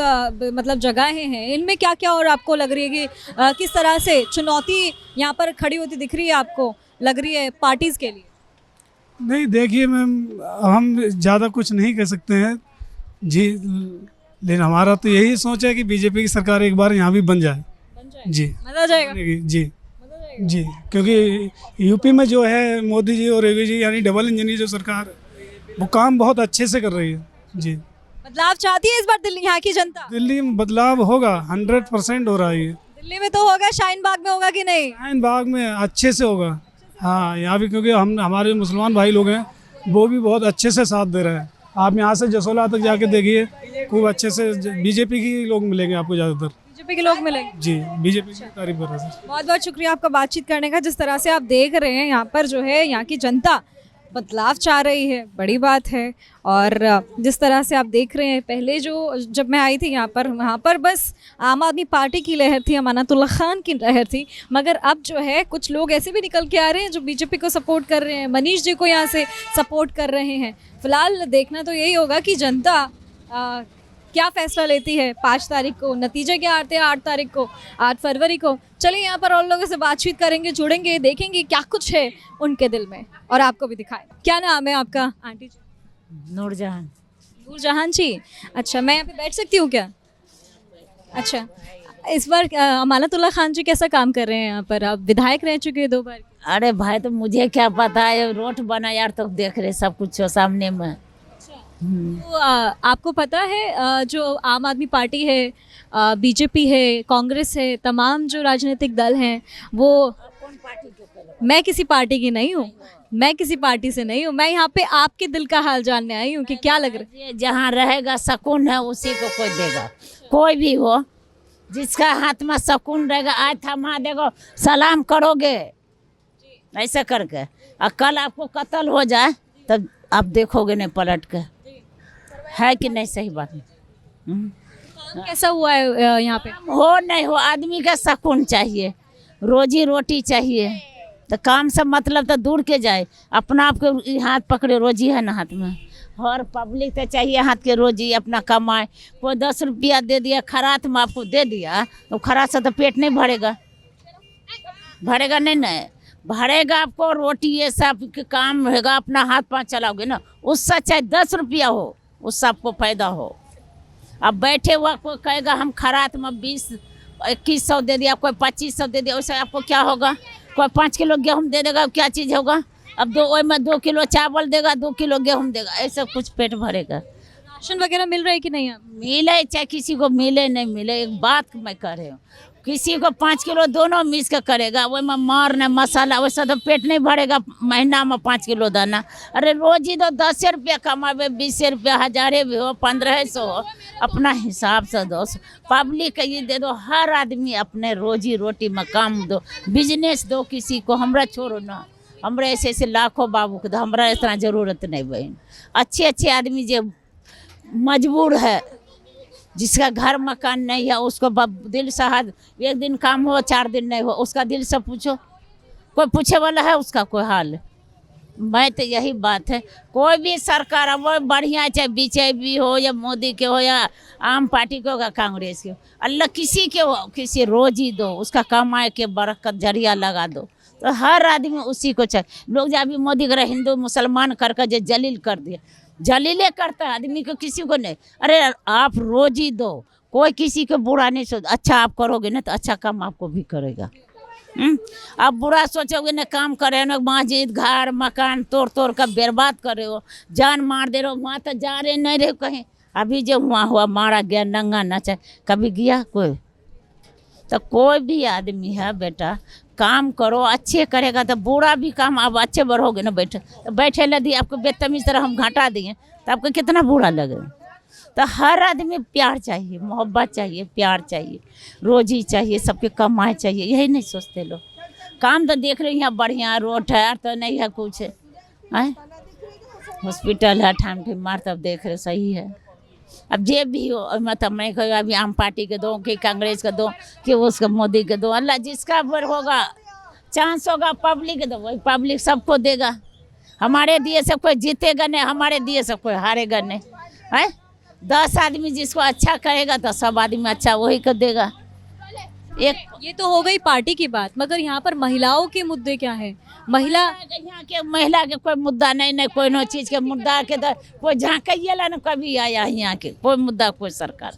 C: मतलब जगहें हैं, इनमें क्या क्या और आपको लग रही है कि किस तरह से चुनौती यहाँ पर खड़ी होती दिख रही है, आपको लग रही है पार्टीज़ के लिए?
J: नहीं देखिए मैम, हम ज़्यादा कुछ नहीं कह सकते हैं जी, लेकिन हमारा तो यही सोच है कि बीजेपी की सरकार एक बार यहाँ भी बन जाए जी।
C: मजा आ जाएगा
J: जी, क्योंकि यूपी में जो है मोदी जी और योगी जी यानी डबल इंजन जो सरकार है वो काम बहुत अच्छे से कर रही है जी।
C: बदलाव चाहती है इस बार दिल्ली, यहाँ की जनता?
J: दिल्ली में बदलाव होगा, 100% हो रहा है ये।
C: दिल्ली में तो होगा, शाहीन बाग में होगा कि नहीं?
J: शाहीन बाग में अच्छे से होगा हाँ, यहाँ भी क्योंकि हमारे मुसलमान भाई लोग हैं वो भी बहुत अच्छे से साथ दे रहे हैं। आप यहाँ से जसोला तक जाके देखिए, खूब अच्छे से बीजेपी के लोग मिलेंगे आपको ज़्यादातर।
C: बीजेपी के लोग मिलेंगे
J: जी, बीजेपी की तारीफ कर रहे हैं।
C: बहुत बहुत शुक्रिया आपका बातचीत करने का। जिस तरह से आप देख रहे हैं यहाँ पर जो है यहाँ की जनता बदलाव चाह रही है, बड़ी बात है। और जिस तरह से आप देख रहे हैं, पहले जब मैं आई थी यहाँ पर, वहाँ पर बस आम आदमी पार्टी की लहर थी, अमानतुल्लाह खान की लहर थी। मगर अब जो है कुछ लोग ऐसे भी निकल के आ रहे हैं जो बीजेपी को सपोर्ट कर रहे हैं, मनीष जी को यहाँ से सपोर्ट कर रहे हैं। फिलहाल देखना तो यही होगा कि जनता क्या फैसला लेती है 5 तारीख को। नतीजे क्या आते हैं 8 तारीख को, 8 फरवरी को। चलिए यहाँ पर और लोगों से बातचीत करेंगे, जुड़ेंगे, देखेंगे क्या कुछ है उनके दिल में और आपको भी दिखाएं। क्या नाम है आपका आंटी जी?
D: नूरजहां।
C: नूरजहां जी, अच्छा मैं यहाँ पे बैठ सकती हूँ क्या? अच्छा, इस बार अमानतुल्लाह खान जी कैसा काम कर रहे हैं यहाँ पर? आप विधायक रह चुके हैं 2 बार।
D: अरे भाई तो मुझे क्या पता है, रोड बना यार तो देख रहे सब कुछ सामने में।
C: तो आपको पता है जो आम आदमी पार्टी है, बीजेपी है, कांग्रेस है, तमाम जो राजनीतिक दल हैं वो, मैं किसी पार्टी की नहीं हूँ, मैं किसी पार्टी से नहीं हूँ, मैं यहाँ पे आपके दिल का हाल जानने आई हूँ कि क्या लग रहा है।
D: जहाँ रहेगा सुकून है उसी को कोई देगा, कोई भी हो जिसका हाथ में सुकून रहेगा, आज थमा देगा, सलाम करोगे ऐसे करके, और कल आपको कत्ल हो जाए तब आप देखोगे नहीं पलट के, है कि नहीं? सही बात है।
C: काम कैसा हुआ है यहाँ पे?
D: हो नहीं हो, आदमी का सुकून चाहिए, रोजी रोटी चाहिए, तो काम से मतलब तो दूर के जाए, अपना आपके हाथ पकड़े, रोजी है ना हाथ में। और पब्लिक तो चाहिए हाथ के रोजी अपना कमाए। कोई 10 रुपया दे दिया खरात में आपको दे दिया तो खरात से तो पेट नहीं भरेगा, भरेगा नहीं ना, भरेगा आपको रोटी ये सब काम रहेगा, अपना हाथ पाँव चलाओगे ना, उससे चाहे 10 रुपया हो उससे आपको फायदा हो। अब बैठे हुआ कोई कहेगा हम खरात में 20-2100 दे दिया, कोई 2500 दे दिया, उससे आपको क्या होगा? कोई 5 किलो गेहूँ दे देगा, क्या चीज़ होगा? अब 2 किलो चावल देगा, 2 किलो गेहूँ देगा, ऐसा कुछ पेट भरेगा।
C: राशन वगैरह मिल रहा है कि नहीं?
D: मिले चाहे किसी को मिले नहीं मिले, एक बात मैं कह रही हूँ, किसी को 5 किलो दोनों मिस के करेगा, वो में मार न मसाला, वैसा तो पेट नहीं भरेगा महीना में 5 किलो दाना। अरे रोज ही तो 10 रुपया कमावे, 20 रुपया, 1000 भी हो, 1500 हो, अपना हिसाब से दो। पब्लिक ये दे दो, हर आदमी अपने रोजी रोटी में काम दो, बिजनेस दो किसी को, हमरा छोड़ो ना, हमरा ऐसे ऐसे लाखों बाबू को दो, हमरा इतना ज़रूरत नहीं बहन। अच्छे अच्छे आदमी जो मजबूर है जिसका घर मकान नहीं है उसको दिल से हाथ, एक दिन काम हो 4 दिन नहीं हो, उसका दिल से पूछो, कोई पूछे वाला है उसका कोई हाल? मैं तो यही बात है, कोई भी सरकार अब वो बढ़िया, चाहे बीजेपी हो या मोदी के हो या आम पार्टी के हो या कांग्रेस के हो, अल्लाह किसी के हो, किसी रोजी दो, उसका कमाए के बरकत जरिया लगा दो, तो हर आदमी उसी को चाहिए। लोग जब अभी मोदी कर हिंदू मुसलमान करके जो जलील कर दिए, जलीले करता है आदमी को, किसी को नहीं। अरे आप रोजी दो, कोई किसी को बुरा नहीं सोच, अच्छा आप करोगे ना तो अच्छा काम आपको भी करेगा। आप बुरा सोचोगे ना, काम करे ना, मस्जिद घर मकान तोड़ तोड़ कर बर्बाद कर रहे हो, जान मार दे रहे हो, वहाँ तो जा रहे नहीं रहे कहीं। अभी जो वहाँ हुआ मारा गया नंगा नचा, कभी गया कोई? तो कोई भी आदमी है बेटा, काम करो, अच्छे करेगा तो बुरा भी काम आप अच्छे बढ़ोगे ना। बैठे तो बैठे लदी आपको बेतमीज तरह हम घटा दिए तो आपको कितना बुरा लगे। तो हर आदमी प्यार चाहिए, मोहब्बत चाहिए, प्यार चाहिए, रोजी चाहिए, सबके कमाए चाहिए, यही नहीं सोचते लोग। काम तो देख रहे हैं यहाँ बढ़िया रोड है तो नहीं है कुछ है, हॉस्पिटल है ठाम ठिम मार, तब देख रहे सही है। अब जे भी हो, मतलब मैं कहूँ अभी आम पार्टी के दो कि कांग्रेस के दो कि उसका मोदी के दो, अल्लाह जिसका बर होगा चांस होगा पब्लिक के दो, वही पब्लिक सबको देगा। हमारे दिए सब कोई जीतेगा नहीं, हमारे दिए सब कोई हारेगा नहीं है। 10 आदमी जिसको अच्छा कहेगा तो सब आदमी अच्छा वही कर देगा। एक
C: ये तो हो गई पार्टी की बात, मगर यहाँ पर महिलाओं के मुद्दे क्या है?
D: यहाँ के महिला के कोई मुद्दा नहीं, नहीं कोई नो चीज़ के मुद्दा के तो कोई झाँकैला न कभी आया यहाँ के कोई मुद्दा, कोई सरकार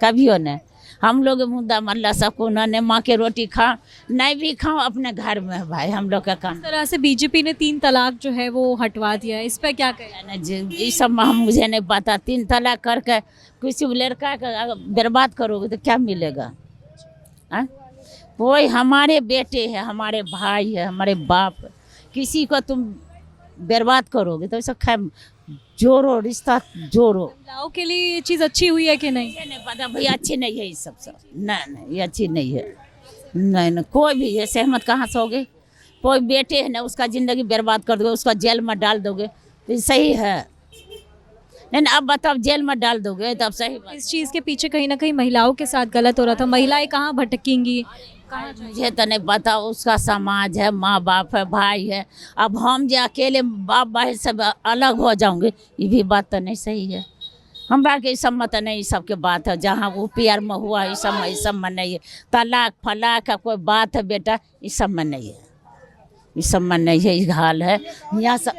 D: कभी हो नहीं। हम लोग मुद्दा मल्ला सबको उन्होंने माँ के रोटी खाओ नहीं भी खाओ अपने घर में है भाई, हम लोग का काम।
C: इस तरह से बीजेपी ने 3 तलाक जो है वो हटवा दिया है, इस पर क्या कहें?
D: ये सब मुझे नहीं पता। 3 तलाक करके किसी लड़का का बर्बाद करोगे तो क्या मिलेगा? कोई हमारे बेटे है, हमारे भाई है, हमारे बाप है, किसी को तुम बर्बाद करोगे तो ऐसा जोड़ो, रिश्ता जोड़ो।
C: महिलाओं के लिए ये चीज़ अच्छी हुई है कि नहीं?
D: ये नहीं पता भैया, अच्छी नहीं है ये सब नहीं, ये अच्छी नहीं है। नहीं कोई भी ये सहमत कहाँ से होगे? कोई बेटे है ना उसका ज़िंदगी बर्बाद कर दोगे, उसका जेल में डाल दोगे तो सही है? नहीं अब बताओ, जेल में डाल दोगे तब सही बात।
C: इस चीज़ के पीछे कहीं ना कहीं महिलाओं के साथ गलत हो रहा था। महिलाएं कहाँ भटकेंगी?
D: मुझे तो नहीं पता, उसका समाज है, माँ बाप है, भाई है। अब हम जो अकेले बाप भाई सब अलग हो जाओगे, ये भी बात तो नहीं सही है। हमरा के इस सब में तो नहीं, इस सब के बात है जहाँ वो प्यार में हुआ इस सब में नहीं है। तलाक फलाक का कोई बात है बेटा, इस सब में नहीं है, इस सब में नहीं है। ये हाल है यहाँ सब।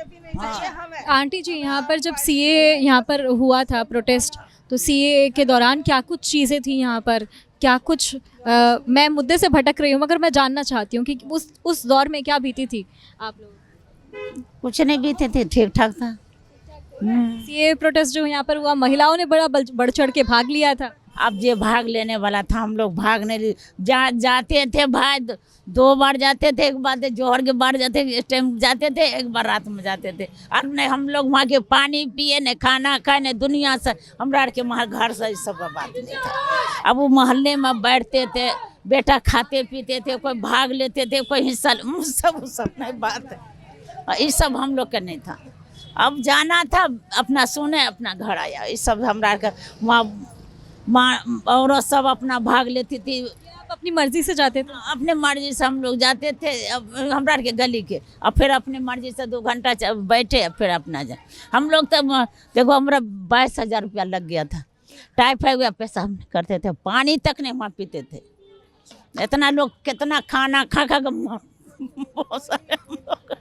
C: आंटी जी, यहाँ पर जब सीए यहाँ पर हुआ था प्रोटेस्ट, तो सीए के दौरान क्या कुछ चीज़ें थी यहाँ पर, क्या कुछ मैं मुद्दे से भटक रही हूँ मगर मैं जानना चाहती हूँ कि उस दौर में क्या बीती थी आप लोग?
D: कुछ नहीं बीते थे, ठीक ठाक था।
C: सीए प्रोटेस्ट जो यहाँ पर हुआ, महिलाओं ने बड़ा बढ़ चढ़ के भाग लिया था।
D: अब जो भाग लेने वाला था, हम लोग भाग नहीं लिए, जाते थे भाई 2 बार जाते थे, एक बार जोहर के बार जाते इस टाइम जाते थे, एक बार रात में जाते थे। और नहीं हम लोग वहाँ के पानी पिए न खाना खाए न दुनिया से, हमरा के घर से इस सब का बात नहीं था। अब वो मोहल्ले में बैठते थे बेटा, खाते पीते थे, कोई भाग लेते थे, कोई हिस्सा सब नहीं बात है, ये सब हम लोग का नहीं था। अब जाना था अपना सुने अपना घर आया, ये सब हमरा का वहाँ औरत सब अपना भाग लेती थी।
C: आप अपनी मर्जी से जाते थे?
D: अपने मर्जी से हम लोग जाते थे, अब हमरा के गली के, और फिर अपने मर्जी से 2 घंटा बैठे फिर अपना जाए। हम लोग तब देखो हमारा 22,000 रुपया लग गया था, टाइफाइड पैसा हम करते थे, पानी तक नहीं वहाँ पीते थे। इतना लोग कितना खाना खा खा बहुत सारे लोग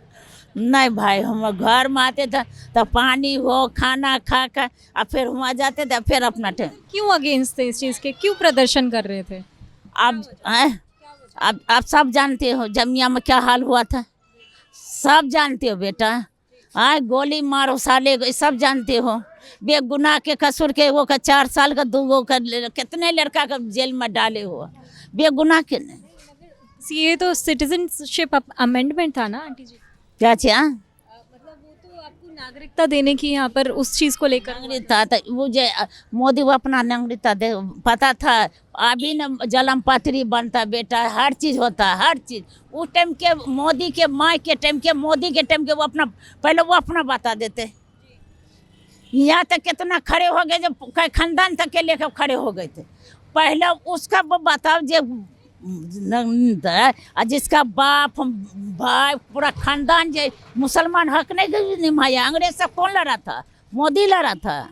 D: नहीं भाई, हम घर में आते थे तो पानी हो खाना खा खा और फिर वहाँ जाते थे, फिर अपना टाइम।
C: क्यों अगेंस्ट थे इस चीज़ के, क्यों प्रदर्शन कर रहे थे?
D: आप सब जानते हो जमिया में क्या हाल हुआ था, सब जानते हो बेटा। गोली मारो साले, सब जानते हो। बेगुनाह के कसूर के वो का 4 साल का 2 का कितने लड़का का जेल में डाले हो, बेगुनाह के नहीं।
C: सीए तो सिटीजनशिप अमेंडमेंट था ना आंटी जी?
D: क्या
C: मतलब वो तो आपको नागरिकता देने की यहाँ पर उस चीज़ को लेकर
D: नागरिकता था, वो जो मोदी वो अपना नागरिकता दे, पता था अभी न जलम पत्री बनता बेटा, हर चीज़ होता, हर चीज़। उस टाइम के मोदी के माँ के टाइम के, मोदी के टाइम के वो अपना पहले वो अपना बता देते, यहाँ तक कितना खड़े हो गए, जब खानदान तक के लेकर खड़े हो गए थे। पहले उसका बताओ जो जिसका बाप भाई पूरा खानदान जो मुसलमान हक नहीं निभाया, अंग्रेज से कौन लड़ा था? मोदी लड़ा था,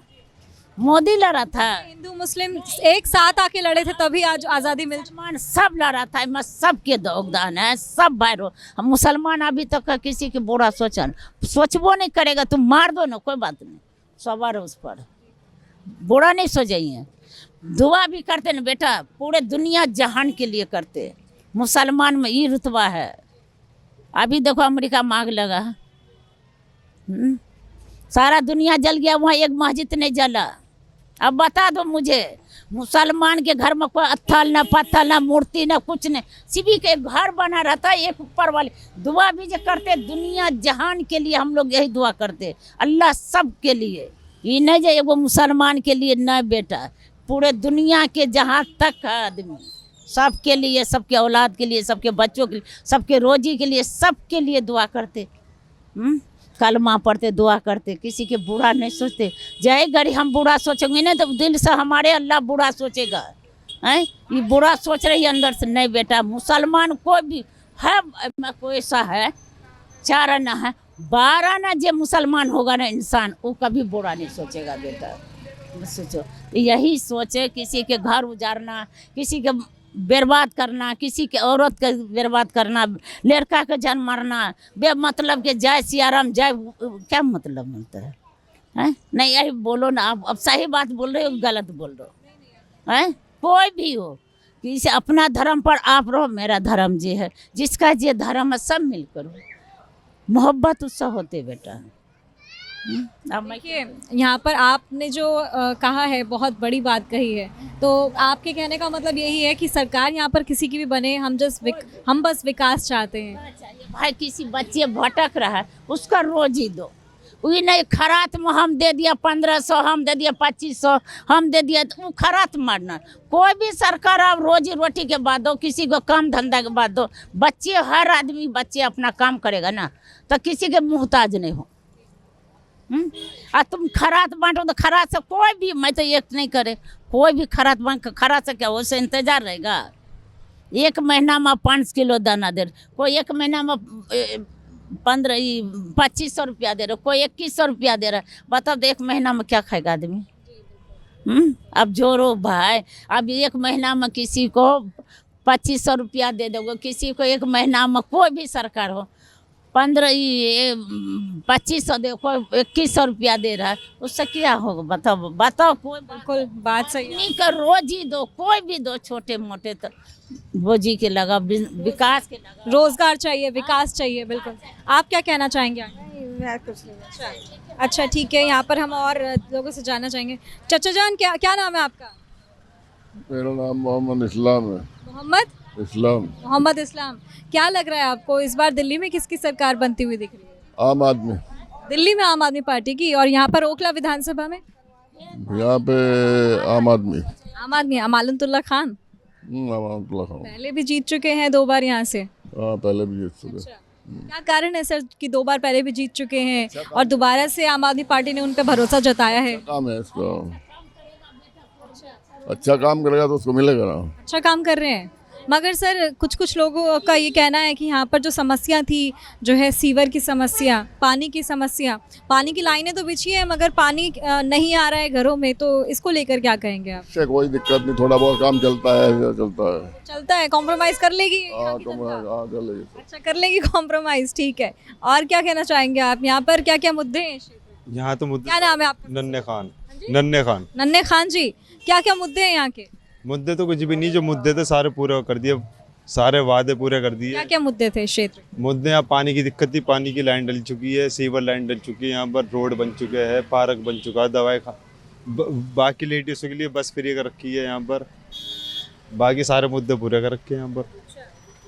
D: मोदी लड़ा था।
C: हिंदू मुस्लिम एक साथ आके लड़े थे तभी आज आज़ादी मिल।
D: मुसलमान सब लड़ा था, मैं सबके योगदान है, सब भाई। हम मुसलमान अभी तक किसी के बुरा सोचबो नहीं करेगा। तुम मार दो ना, कोई बात नहीं, सवार उस पर बुरा नहीं सोचिए। दुआ भी करते ना बेटा, पूरे दुनिया जहान के लिए करते। मुसलमान में ये रुतबा है। अभी देखो अमेरिका में आग लगा, सारा दुनिया जल गया, वहाँ एक मस्जिद नहीं जला। अब बता दो मुझे, मुसलमान के घर में कोई अत्थल ना पत्थल ना मूर्ति ना कुछ नहीं, सिर्फ के घर बना रहता है एक ऊपर वाले। दुआ भी जो करते दुनिया जहान के लिए, हम लोग यही दुआ करते, अल्लाह सब के लिए, ये नहीं जो एगो मुसलमान के लिए नहीं बेटा, पूरे दुनिया के जहाँ तक है आदमी, सबके लिए, सबके औलाद के लिए, सबके बच्चों के लिए, सबके रोजी के लिए, सबके लिए दुआ करते। कलमा पढ़ते, दुआ करते, किसी के बुरा नहीं सोचते। जय गरी हम बुरा सोचेंगे ना तो दिल से हमारे अल्लाह बुरा सोचेगा। हैं ये बुरा सोच रही है अंदर से नहीं बेटा। मुसलमान कोई भी है, कोई सा है 4 आना है 12 आना, जो मुसलमान होगा ना इंसान, वो कभी बुरा नहीं सोचेगा बेटा। सोचो यही सोचे, किसी के घर उजाड़ना, किसी के बर्बाद करना, किसी के औरत का बर्बाद करना, लड़का का जान मारना, बेमतलब के जय सियाराम जय, क्या मतलब मिलता है? हैं नहीं यही बोलो ना, अब सही बात बोल रहे हो, गलत बोल रहे हो। हैं कोई भी हो, किसी अपना धर्म पर आप रहो, मेरा धर्म जी है, जिसका ये धर्म है सब मिल करो, मोहब्बत उससे होते बेटा।
C: देखिए यहाँ पर आपने जो कहा है बहुत बड़ी बात कही है, तो आपके कहने का मतलब यही है कि सरकार यहाँ पर किसी की भी बने, हम बस विकास चाहते हैं।
D: भाई किसी बच्चे भटक रहा है उसका रोजी दो, वही नहीं खरात में हम दे दिया 1500, हम दे दिया 2500, हम दे दिया, तो वो खरात मारना। कोई भी सरकार अब रोजी रोटी के बाद दो, किसी को काम धंधा के बाद दो, बच्चे हर आदमी बच्चे अपना काम करेगा ना, तो किसी के मुहताज नहीं हो। और तुम खरात बांटो तो खरात से कोई भी, मैं तो एक नहीं करे, कोई भी खरात बांट, खरात से क्या उससे इंतजार रहेगा? 1 महीना में 5 किलो दाना दे, कोई 1 महीना में 2500 रुपया दे रहा, कोई 2100 रुपया दे रहा। बताओ तो 1 महीना में क्या खाएगा आदमी? अब जोरो भाई, अब 1 महीना में किसी को 2500 रुपया दे दोगे, किसी को 1 महीना में कोई भी सरकार हो 2500 दे, कोई 2100 रुपया दे रहा है, उससे क्या होगा? बताओ बताओ। कोई
C: बिल्कुल बात सही है।
D: का रोजी दो, कोई भी दो, छोटे मोटे, तो रोजी के लगा, विकास के लगा,
C: रोजगार चाहिए, विकास चाहिए। बिल्कुल। आप क्या कहना चाहेंगे? अच्छा ठीक है, यहाँ पर हम और लोगों से जानना चाहेंगे। चाचा जान क्या क्या नाम है आपका?
E: मेरा नाम मोहम्मद इस्लाम है।
C: मोहम्मद इस्लाम। क्या लग रहा है आपको, इस बार दिल्ली में किसकी सरकार बनती हुई दिख रही है?
E: आम आदमी।
C: दिल्ली में आम आदमी पार्टी की, और यहाँ पर ओखला विधानसभा में
E: यहाँ पे आम आदमी।
C: अमानुल्लाह खान पहले भी जीत चुके हैं 2 बार यहाँ से।
E: हाँ पहले भी जीत चुके।
C: क्या कारण है सर कि 2 बार पहले भी जीत चुके हैं और दोबारा से आम आदमी पार्टी ने उन पर भरोसा जताया है?
E: काम है इसका, अच्छा काम करेगा तो उसको मिलेगा ना।
C: अच्छा काम कर रहे हैं, मगर सर कुछ लोगों का ये कहना है कि यहाँ पर जो समस्या थी, जो है सीवर की समस्या, पानी की समस्या, पानी की लाइनें तो बिछी है मगर पानी नहीं आ रहा है घरों में, तो इसको लेकर क्या कहेंगे आप?
E: कोई दिक्कत नहीं, थोड़ा बहुत काम चलता है।
C: चलता है, कॉम्प्रोमाइज कर लेगी?
E: कर लेगी।
C: अच्छा कर लेगी कॉम्प्रोमाइज, ठीक है। और क्या कहना चाहेंगे आप, यहाँ पर क्या क्या मुद्दे हैं?
K: यहाँ तो मुद्दे,
C: क्या नाम है आपका?
K: नन्हे खान
C: जी। क्या क्या मुद्दे हैं यहाँ के?
K: मुद्दे तो कुछ भी नहीं, जो मुद्दे थे सारे पूरे कर दिए, सारे वादे पूरे कर दिए।
C: क्या क्या मुद्दे थे क्षेत्र?
K: मुद्दे यहाँ पानी की दिक्कत थी, पानी की लाइन डल चुकी है, सीवर लाइन डल चुकी है, यहाँ पर रोड बन चुके हैं, पार्क बन चुका है, दवाई बाकी लेडीज़ों के लिए बस फ्री कर रखी है यहाँ पर, बाकी सारे मुद्दे पूरे कर रखे हैं यहाँ पर।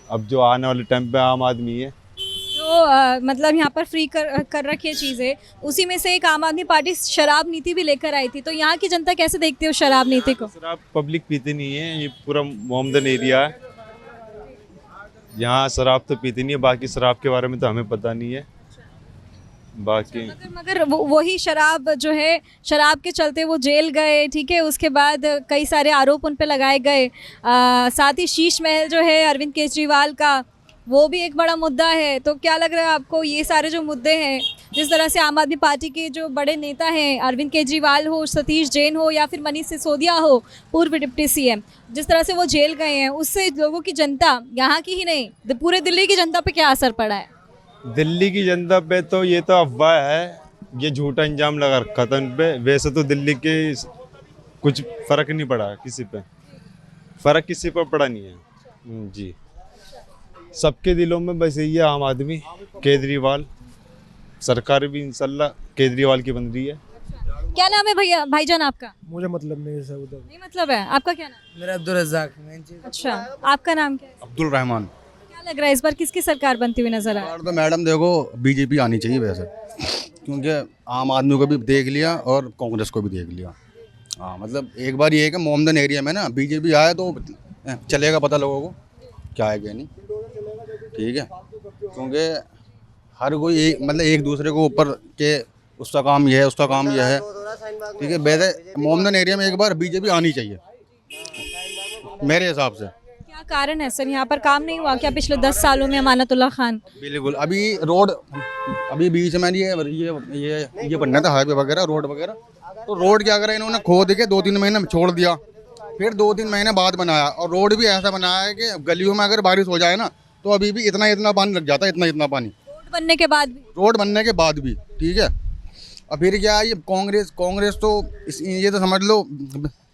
K: अब जो आने वाले टाइम पे आम आदमी है
C: जो मतलब यहाँ पर फ्री कर रखी है चीज़ें, उसी में से एक आम आदमी पार्टी शराब नीति भी लेकर आई थी, तो यहाँ की जनता कैसे देखती है शराब नीति को?
K: शराब पब्लिक पीती नहीं है, ये पूरा मोमदन एरिया है, यहाँ शराब तो पीती नहीं है, बाकी शराब के बारे में तो हमें पता नहीं है। बाकी
C: मगर वही शराब जो है, शराब के चलते वो जेल गए, ठीक है, उसके बाद कई सारे आरोप उन पे लगाए गए। साथ ही शीश महल जो है अरविंद केजरीवाल का, वो भी एक बड़ा मुद्दा है। तो क्या लग रहा है आपको, ये सारे जो मुद्दे हैं, जिस तरह से आम आदमी पार्टी के जो बड़े नेता हैं, अरविंद केजरीवाल हो, सतीश जैन हो या फिर मनीष सिसोदिया हो, पूर्व डिप्टी सीएम, जिस तरह से वो जेल गए हैं, उससे लोगों की जनता, यहाँ की ही नहीं पूरे दिल्ली की जनता पे क्या असर पड़ा है?
K: दिल्ली की जनता पे तो ये तो अफवाह है, ये झूठा इंजाम लगा रखा था उन पे। वैसे तो दिल्ली के कुछ फर्क नहीं पड़ा किसी पे, फर्क किसी पर पड़ा नहीं है जी। सबके दिलों में बस यही है, आम आदमी, केजरीवाल, सरकार भी इंशाल्लाह केजरीवाल की बन रही है।
C: क्या नाम है भैया, भाईजान आपका?
J: मुझे मतलब नहीं है सब उधर।
C: नहीं मतलब है, आपका क्या नाम?
J: मेरा अब्दुल रज़ाक।
C: अच्छा, आपका नाम क्या है?
E: अब्दुल रहमान।
C: क्या लग रहा है इस बार किसकी सरकार बनती हुई नजर आ रही है?
E: तो मैडम देखो, बीजेपी आनी चाहिए वैसे, क्योंकि आम आदमी को भी देख लिया और कांग्रेस को भी देख लिया। हाँ, मतलब एक बार ये है कि मोमदन एरिया में ना बीजेपी आए तो चलेगा पता लोगों को क्या है क्या नहीं, ठीक है, क्योंकि हर कोई एक दूसरे को ऊपर के उसका काम यह है, उसका काम यह है, ठीक है। वैसे मोमदन एरिया में एक बार बीजेपी आनी चाहिए मेरे हिसाब से।
C: क्या कारण है सर, यहाँ पर काम नहीं हुआ क्या पिछले 10 सालों में अमानतुल्लाह खान?
E: बिल्कुल, अभी रोड, अभी बीच में ये बनना था हाईवे वगैरह, रोड वगैरह, तो रोड क्या करा इन्होंने, खोद के 2-3 महीने में छोड़ दिया, फिर 2-3 महीने बाद बनाया, और रोड भी ऐसा बनाया है कि गलियों में अगर बारिश हो जाए ना तो अभी भी इतना पानी लग जाता है, इतना पानी
C: रोड बनने के बाद भी।
E: रोड बनने के बाद भी, ठीक है। और फिर क्या है, ये कांग्रेस तो ये तो समझ लो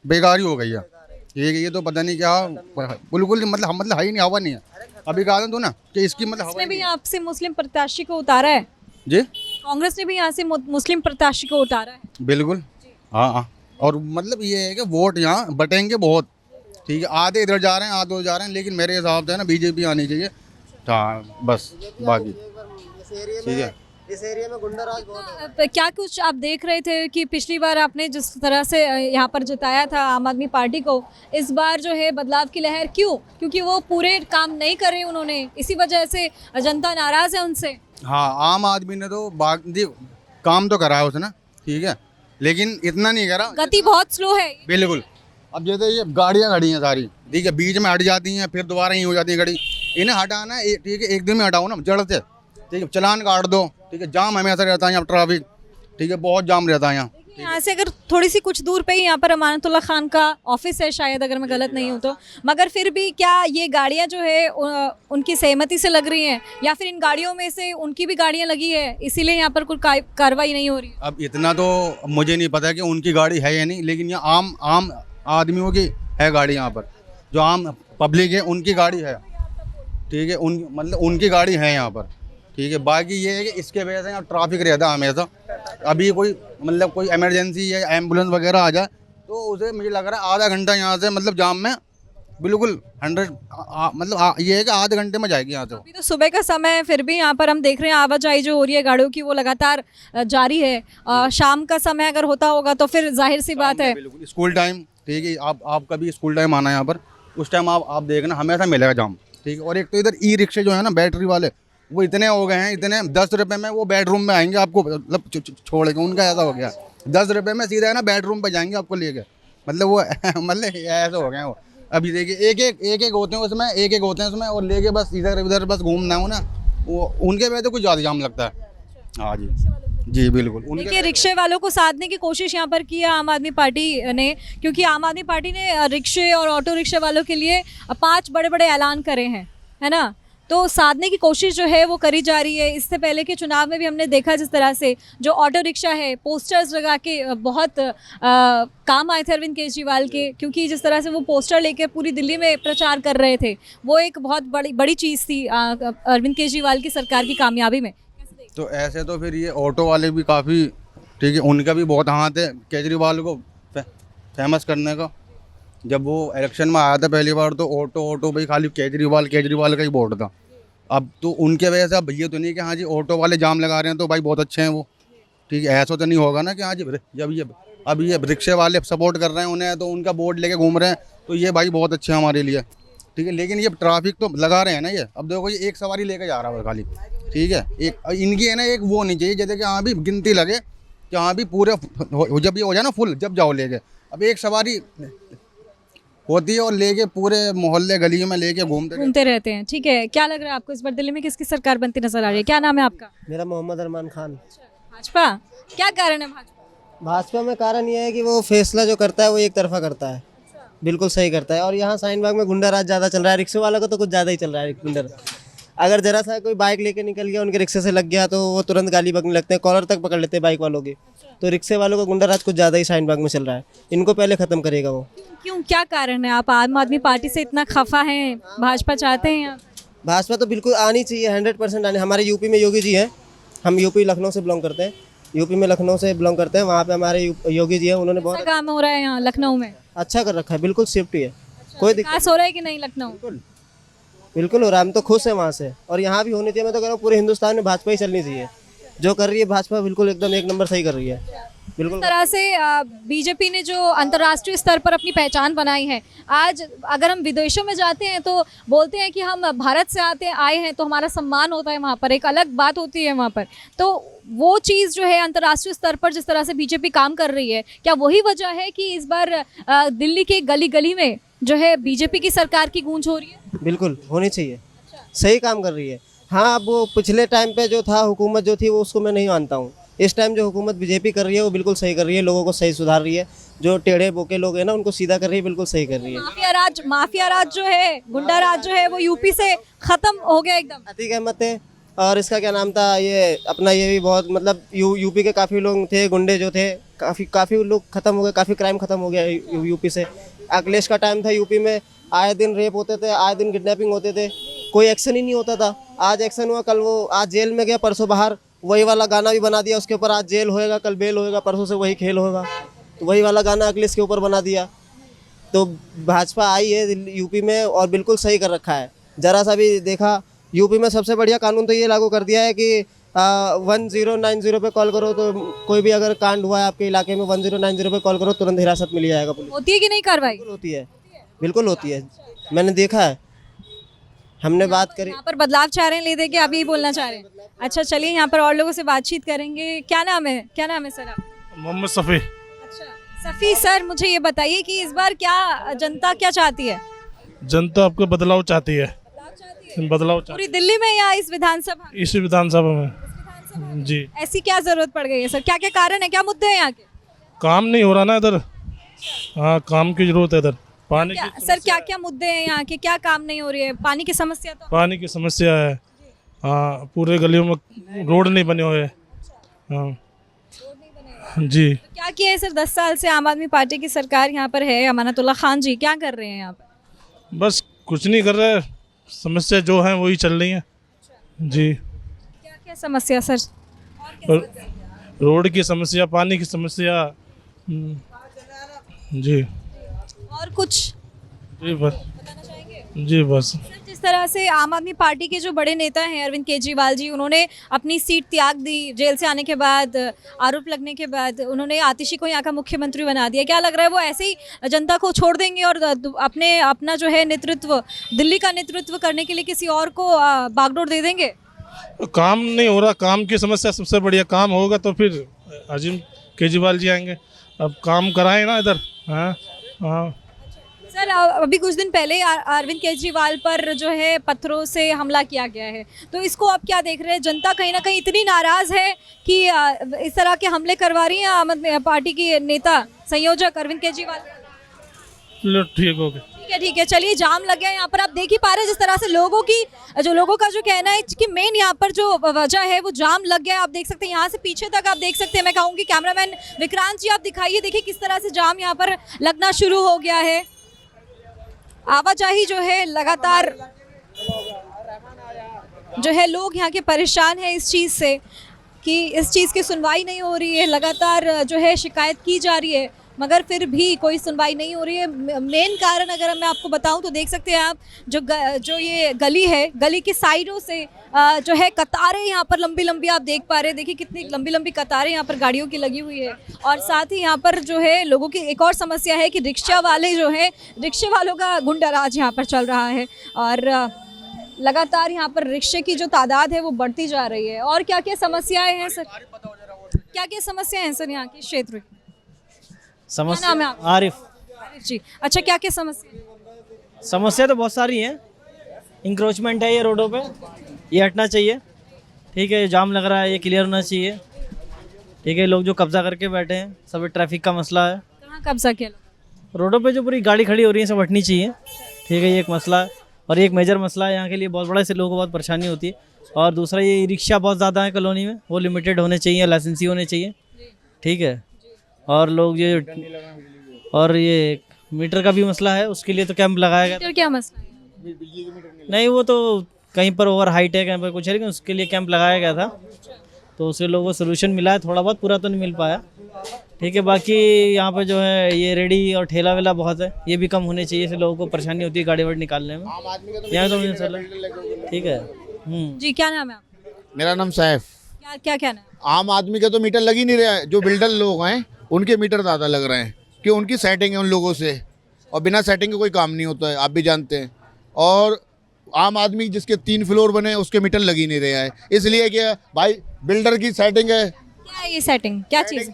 E: बेकार ही हो गई है, ठीक है। ये तो पता नहीं क्या, बिल्कुल मतलब है ही नहीं, हवा नहीं है। अभी कहा था तो ना कि इसकी मतलब
C: इसने भी आपसे मुस्लिम प्रत्याशी को उतारा है
E: जी,
C: कांग्रेस ने भी यहाँ से मुस्लिम प्रत्याशी को उतारा है।
E: बिल्कुल, हाँ। और मतलब ये है कि वोट यहाँ बटेंगे बहुत, ठीक है, आधे इधर जा रहे हैं, आधे उधर जा रहे हैं, लेकिन मेरे हिसाब से है ना बीजेपी आनी चाहिए। हाँ, बस बाकी ठीक है।
G: इस एरिया में गुंडा राज बहुत है।
C: क्या कुछ आप देख रहे थे कि पिछली बार आपने जिस तरह से यहाँ पर जिताया था आम आदमी पार्टी को, इस बार जो है बदलाव की लहर क्यों? क्योंकि वो पूरे काम नहीं कर रहे उन्होंने, इसी वजह से जनता नाराज है उनसे।
E: हाँ, आम आदमी ने तो काम तो करा है उसने, ठीक है, लेकिन इतना नहीं करा,
C: गति बहुत स्लो है।
E: बिल्कुल। अब जैसे ये गाड़ियाँ खड़ी हैं सारी, ठीक है, बीच में हट जाती हैं, फिर दोबारा ही हो जाती है गाड़ी, इन्हें हटाना है, ठीक है, एक दिन में हटाओ ना जड़ से, ठीक है, चलान काट दो, ठीक है। जाम हमेशा रहता है यहाँ ट्रैफिक, ठीक है, बहुत जाम रहता है यहाँ।
C: यहाँ से अगर थोड़ी सी कुछ दूर पे ही यहाँ पर अमानतुल्लाह खान का ऑफिस है शायद, अगर मैं गलत नहीं हूँ तो, मगर फिर भी क्या ये गाड़ियाँ जो है उनकी सहमति से लग रही हैं, या फिर इन गाड़ियों में से उनकी भी गाड़ियाँ लगी है इसीलिए यहाँ पर कोई कार्रवाई नहीं हो रही?
E: अब इतना तो मुझे नहीं पता कि उनकी गाड़ी है या नहीं, लेकिन यहाँ आम आदमियों की है गाड़ी, यहाँ पर जो आम पब्लिक है उनकी गाड़ी है, ठीक है, मतलब उनकी गाड़ी है यहाँ पर, ठीक है। बाकी ये है कि इसके वजह से यहाँ ट्रैफिक रहता है हमेशा। अभी कोई इमरजेंसी या एम्बुलेंस वगैरह आ जाए तो उसे मुझे लग रहा है आधा घंटा यहाँ से मतलब जाम में बिल्कुल 100 ये है कि आधे घंटे में जाएगी यहाँ से।
C: अभी तो सुबह का समय है, फिर भी यहाँ पर हम देख रहे हैं आवाजाही जो हो रही है गाड़ियों की वो लगातार जारी है। शाम का समय अगर होता होगा तो फिर जाहिर सी बात है,
E: बिल्कुल स्कूल टाइम, ठीक है, आप कभी स्कूल टाइम आना यहाँ पर, उस टाइम आप देखना हमेशा मिलेगा जाम, ठीक है। और एक तो इधर ई रिक्शे जो है ना बैटरी वाले, वो इतने हो गए हैं, इतने 10 रुपये में वो बेडरूम में आएंगे आपको, मतलब छोड़ के, उनका ऐसा हो गया 10 रुपये में सीधा है ना बेडरूम पे जाएंगे आपको लेके, मतलब वो मतलब ऐसा हो गया वो। अभी देखिए एक होते हैं उसमें, एक होते हैं उसमें, और लेके बस इधर उधर बस घूमना हो ना, वो उनके वजह से कुछ ज़्यादा जाम लगता है। हाँ जी बिल्कुल।
C: देखिए रिक्शे वालों को साधने की कोशिश यहाँ पर की है आम आदमी पार्टी ने, क्योंकि आम आदमी पार्टी ने रिक्शे और ऑटो रिक्शे वालों के लिए 5 बड़े बड़े ऐलान करे हैं, है ना, तो साधने की कोशिश जो है वो करी जा रही है। इससे पहले के चुनाव में भी हमने देखा जिस तरह से जो ऑटो रिक्शा है पोस्टर्स लगा के बहुत काम आए थे अरविंद केजरीवाल के, क्योंकि जिस तरह से वो पोस्टर लेके पूरी दिल्ली में प्रचार कर रहे थे, वो एक बहुत बड़ी चीज़ थी अरविंद केजरीवाल की सरकार की कामयाबी में।
E: तो ऐसे तो फिर ये ऑटो वाले भी काफ़ी, ठीक है, उनका भी बहुत हाथ है केजरीवाल को फेमस करने का। जब वो इलेक्शन में आया था पहली बार तो ऑटो भाई खाली केजरीवाल का ही वोट था। अब तो उनके वजह से अब ये तो नहीं कि हाँ जी ऑटो वाले जाम लगा रहे हैं तो भाई बहुत अच्छे हैं वो, ठीक है, ऐसा तो नहीं होगा ना कि हाँ जी जब अब ये रिक्शे वाले सपोर्ट कर रहे हैं उन्हें, तो उनका बोर्ड लेके घूम रहे हैं तो ये भाई बहुत अच्छे हैं हमारे लिए, ठीक है। लेकिन ये ट्रैफिक तो लगा रहे हैं ना ये, अब देखो ये एक सवारी लेके जा रहा है खाली,
L: ठीक है। एक इनकी है ना एक वो नहीं चाहिए जैसे कि हाँ भी गिनती लगे कि हाँ भी पूरे जब ये हो जाए ना फुल जब जाओ लेके। अब एक सवारी होती है और लेके पूरे मोहल्ले गली में लेके घूमते
C: रहते हैं। ठीक है, क्या लग रहा है आपको इस बार दिल्ली में किसकी सरकार बनती नजर आ रही है? क्या नाम है आपका?
G: मेरा मोहम्मद अरमान खान।
C: भाजपा। क्या कारण है भाजपा?
G: भाजपा में कारण ये है कि वो फैसला जो करता है वो एक तरफा करता है, बिल्कुल सही करता है। और यहाँ शाहीन बाग में गुंडा राज ज़्यादा चल रहा है, रिक्शे वालों का तो कुछ ज़्यादा ही चल रहा है। गुंडा अगर जरा सा कोई बाइक लेके निकल गया उनके रिक्शे से लग गया तो वो तुरंत गाली बकने लगते हैं, कॉलर तक पकड़ लेते हैं बाइक वालों की। तो रिक्शे वालों का गुंडा राज कुछ ज़्यादा ही शाहीन बाग में चल रहा है, इनको पहले ख़त्म करेगा वो।
C: क्यों, क्या कारण है? आप आम आदमी पार्टी से इतना खफा हैं, भाजपा चाहते हैं आप?
G: भाजपा तो बिल्कुल आनी चाहिए, 100% आनी। हमारे यूपी में योगी जी हैं, हम यूपी लखनऊ से बिलोंग करते हैं, यूपी में लखनऊ से बिलोंग करते हैं। वहाँ पे हमारे योगी जी हैं, उन्होंने बहुत
C: काम हो रहा है यहाँ लखनऊ में,
G: अच्छा कर रखा है, बिल्कुल सेफ्टी है, कोई दिक्कत
C: हो रहा है कि नहीं लखनऊ?
G: बिल्कुल हो रहा है, हम तो खुश हैं वहाँ से। और यहाँ भी होनी चाहिए, मैं तो कह रहा हूँ पूरे हिंदुस्तान में भाजपा ही चलनी चाहिए। जो कर रही है भाजपा बिल्कुल एकदम एक नंबर सही कर रही है, बिल्कुल।
C: इस तरह से बीजेपी ने जो अंतर्राष्ट्रीय स्तर पर अपनी पहचान बनाई है, आज अगर हम विदेशों में जाते हैं तो बोलते हैं कि हम भारत से आए हैं तो हमारा सम्मान होता है, वहाँ पर एक अलग बात होती है वहाँ पर। तो वो चीज़ जो है अंतर्राष्ट्रीय स्तर पर जिस तरह से बीजेपी काम कर रही है, क्या वही वजह है कि इस बार दिल्ली के गली गली में जो है बीजेपी की सरकार की गूंज हो रही है?
G: बिल्कुल होनी चाहिए, सही काम कर रही है। हाँ, अब वो पिछले टाइम पे जो था हुकूमत जो थी वो उसको मैं नहीं मानता हूँ। इस टाइम जो हुकूमत बीजेपी कर रही है वो बिल्कुल सही कर रही है, लोगों को सही सुधार रही है। जो टेढ़े बोके लोग हैं ना उनको सीधा कर रही है, बिल्कुल सही कर रही है।
C: माफिया राज जो है, गुंडा राज जो है वो यूपी से खत्म हो गया एकदम।
G: अतीक अहमद थे और इसका क्या नाम था ये अपना, ये भी बहुत मतलब यूपी के काफ़ी लोग थे, गुंडे जो थे काफ़ी लोग खत्म हो गए, काफ़ी क्राइम खत्म हो गया यूपी से। अखिलेश का टाइम था, यूपी में आए दिन रेप होते थे, आए दिन किडनैपिंग होते थे, कोई एक्शन ही नहीं होता था। आज एक्शन हुआ, कल वो आज जेल में गया, परसों बाहर, वही वाला गाना भी बना दिया उसके ऊपर। आज जेल होएगा, कल बेल होएगा, परसों से वही खेल होगा, तो वही वाला गाना अखिलेश के ऊपर बना दिया। तो भाजपा आई है यूपी में और बिल्कुल सही कर रखा है। जरा सा भी देखा, यूपी में सबसे बढ़िया कानून तो ये लागू कर दिया है कि 1090 पे कॉल करो तो कोई भी अगर कांड हुआ है आपके इलाके में 1090 पे कॉल करो, तुरंत हिरासत मिल जाएगा पुलिस।
C: होती है कि नहीं कार्रवाई?
G: होती है, बिल्कुल होती है, मैंने देखा है, हमने बात करी।
C: यहाँ पर बदलाव चाह रहे हैं, ले दे के अभी बोलना चाह रहे हैं। अच्छा, चलिए यहाँ पर और लोगों से बातचीत करेंगे। क्या नाम है सर आप?
J: मोहम्मद सफ़ी।
C: अच्छा सफ़ी सर, मुझे ये बताइए कि इस बार क्या जनता क्या चाहती है?
J: जनता आपको बदलाव चाहती है, बदलाव
C: पूरी दिल्ली में या इस विधानसभा?
J: इस विधानसभा में जी।
C: ऐसी क्या जरूरत पड़ गई है सर? क्या क्या कारण है, क्या मुद्दे हैं यहाँ के?
J: काम नहीं हो रहा ना इधर, हाँ काम की जरूरत है इधर। पानी की
C: सर क्या क्या मुद्दे हैं यहाँ के, क्या काम नहीं हो रही है? पानी की समस्या तो
J: पानी की समस्या है, हाँ पूरे गलियों में रोड नहीं बने हुए, हाँ जी।
C: तो क्या किया है सर? 10 साल से आम आदमी पार्टी की सरकार यहाँ पर है, अमानतुल्लाह खान जी क्या कर रहे हैं यहाँ पर?
J: बस कुछ नहीं कर रहे, समस्या जो है वही चल रही है जी।
C: क्या क्या समस्या सर?
J: रोड की समस्या, पानी की समस्या जी।
C: और कुछ
J: जी बस,
C: बताना चाहेंगे?
J: जी बस।
C: सर जिस तरह से आम आदमी पार्टी के जो बड़े नेता हैं अरविंद केजरीवाल जी, उन्होंने अपनी सीट त्याग दी जेल से आने के बाद, आरोप लगने के बाद उन्होंने आतिशी को यहाँ का मुख्यमंत्री बना दिया। क्या लग रहा है वो ऐसे ही जनता को छोड़ देंगे और अपना जो है नेतृत्व, दिल्ली का नेतृत्व करने के लिए किसी और को बागडोर दे देंगे?
J: काम नहीं हो रहा, काम की समस्या सबसे बढ़िया। काम होगा तो फिर अजीम केजरीवाल जी आएंगे। अब काम कराएं ना इधर। हाँ हाँ
C: सर अभी कुछ दिन पहले अरविंद केजरीवाल पर जो है पत्थरों से हमला किया गया है, तो इसको आप क्या देख रहे हैं? जनता कहीं ना कहीं इतनी नाराज़ है कि इस तरह के हमले करवा रही हैं आम आदमी पार्टी की नेता संयोजक अरविंद केजरीवाल।
J: ठीक हो गया,
C: ठीक है चलिए, जाम लग गया यहाँ पर। आप देख ही पा रहे हैं जिस तरह से लोगों का जो कहना है कि मेन यहाँ पर जो वजह है वो जाम लग गया है। आप देख सकते हैं यहाँ से पीछे तक, आप देख सकते हैं। मैं कहूँगी कैमरामैन विक्रांत जी आप दिखाइए, देखिए किस तरह से जाम यहाँ पर लगना शुरू हो गया है। आवाजाही जो है लगातार जो है, लोग यहाँ के परेशान हैं इस चीज़ से कि इस चीज़ की सुनवाई नहीं हो रही है। लगातार जो है शिकायत की जा रही है मगर फिर भी कोई सुनवाई नहीं हो रही है। मेन कारण अगर मैं आपको बताऊं तो देख सकते हैं आप, जो ये गली है, गली की साइडों से जो है कतारें यहाँ पर लंबी लंबी आप देख पा रहे हैं। देखिए कितनी लंबी लंबी कतारें यहाँ पर गाड़ियों की लगी हुई है। और साथ ही यहाँ पर जो है लोगों की एक और समस्या है कि रिक्शा वाले जो है, रिक्शे वालों का गुंडा राज यहाँ पर चल रहा है। और लगातार यहाँ पर रिक्शे की जो तादाद है वो बढ़ती जा रही है। और क्या क्या समस्याएं हैं सर, क्या क्या समस्याएं हैं सर यहाँ के क्षेत्र की? क्या नाम है आपका?
F: आरिफ।
C: आरिफ जी, अच्छा क्या क्या समस्या?
F: समस्या तो बहुत सारी हैं। इंक्रोचमेंट है ये रोडों पे, ये हटना चाहिए। ठीक है, जाम लग रहा है, ये क्लियर होना चाहिए। ठीक है, लोग जो कब्जा करके बैठे हैं, सब ट्रैफिक का मसला है।
C: कहाँ कब्जा किया?
F: रोडों पे जो पूरी गाड़ी खड़ी हो रही है सब हटनी चाहिए। ठीक है, ये एक मसला है। और एक मेजर मसला है यहाँ के लिए बहुत बड़ा, इससे लोगों को बहुत परेशानी होती है। और दूसरा ये रिक्शा बहुत ज़्यादा है कॉलोनी में, वो लिमिटेड होने चाहिए, लाइसेंसी होने चाहिए। ठीक है, और लोग ये और ये मीटर का भी मसला है, उसके लिए तो कैंप लगाया गया।
C: मीटर क्या मसला है?
F: नहीं, वो तो कहीं पर ओवर हाइट है, कहीं पर कुछ है, लेकिन उसके लिए कैंप लगाया गया था, तो उससे लोगों को सोल्यूशन मिला है थोड़ा बहुत, पूरा तो नहीं मिल पाया। ठीक है, बाकी यहाँ पे जो है ये रेडी और ठेला वेला बहुत है, ये भी कम होने चाहिए, इससे लोगों को परेशानी होती है गाड़ी वाड़ी निकालने में। यहाँ तो ठीक है।
C: जी, क्या नाम है आपका?
B: मेरा नाम सैफ।
C: क्या क्या नाम है?
B: आम आदमी के तो मीटर लग ही नहीं रहा है, जो बिल्डर लोग हैं उनके मीटर ज़्यादा लग रहे हैं, कि उनकी सेटिंग है उन लोगों से, और बिना सेटिंग के कोई काम नहीं होता है, आप भी जानते हैं। और आम आदमी जिसके 3 फ्लोर बने उसके मीटर लग ही नहीं रहे हैं, इसलिए कि भाई बिल्डर की सेटिंग है।
C: क्या है ये सेटिंग, क्या चीज़?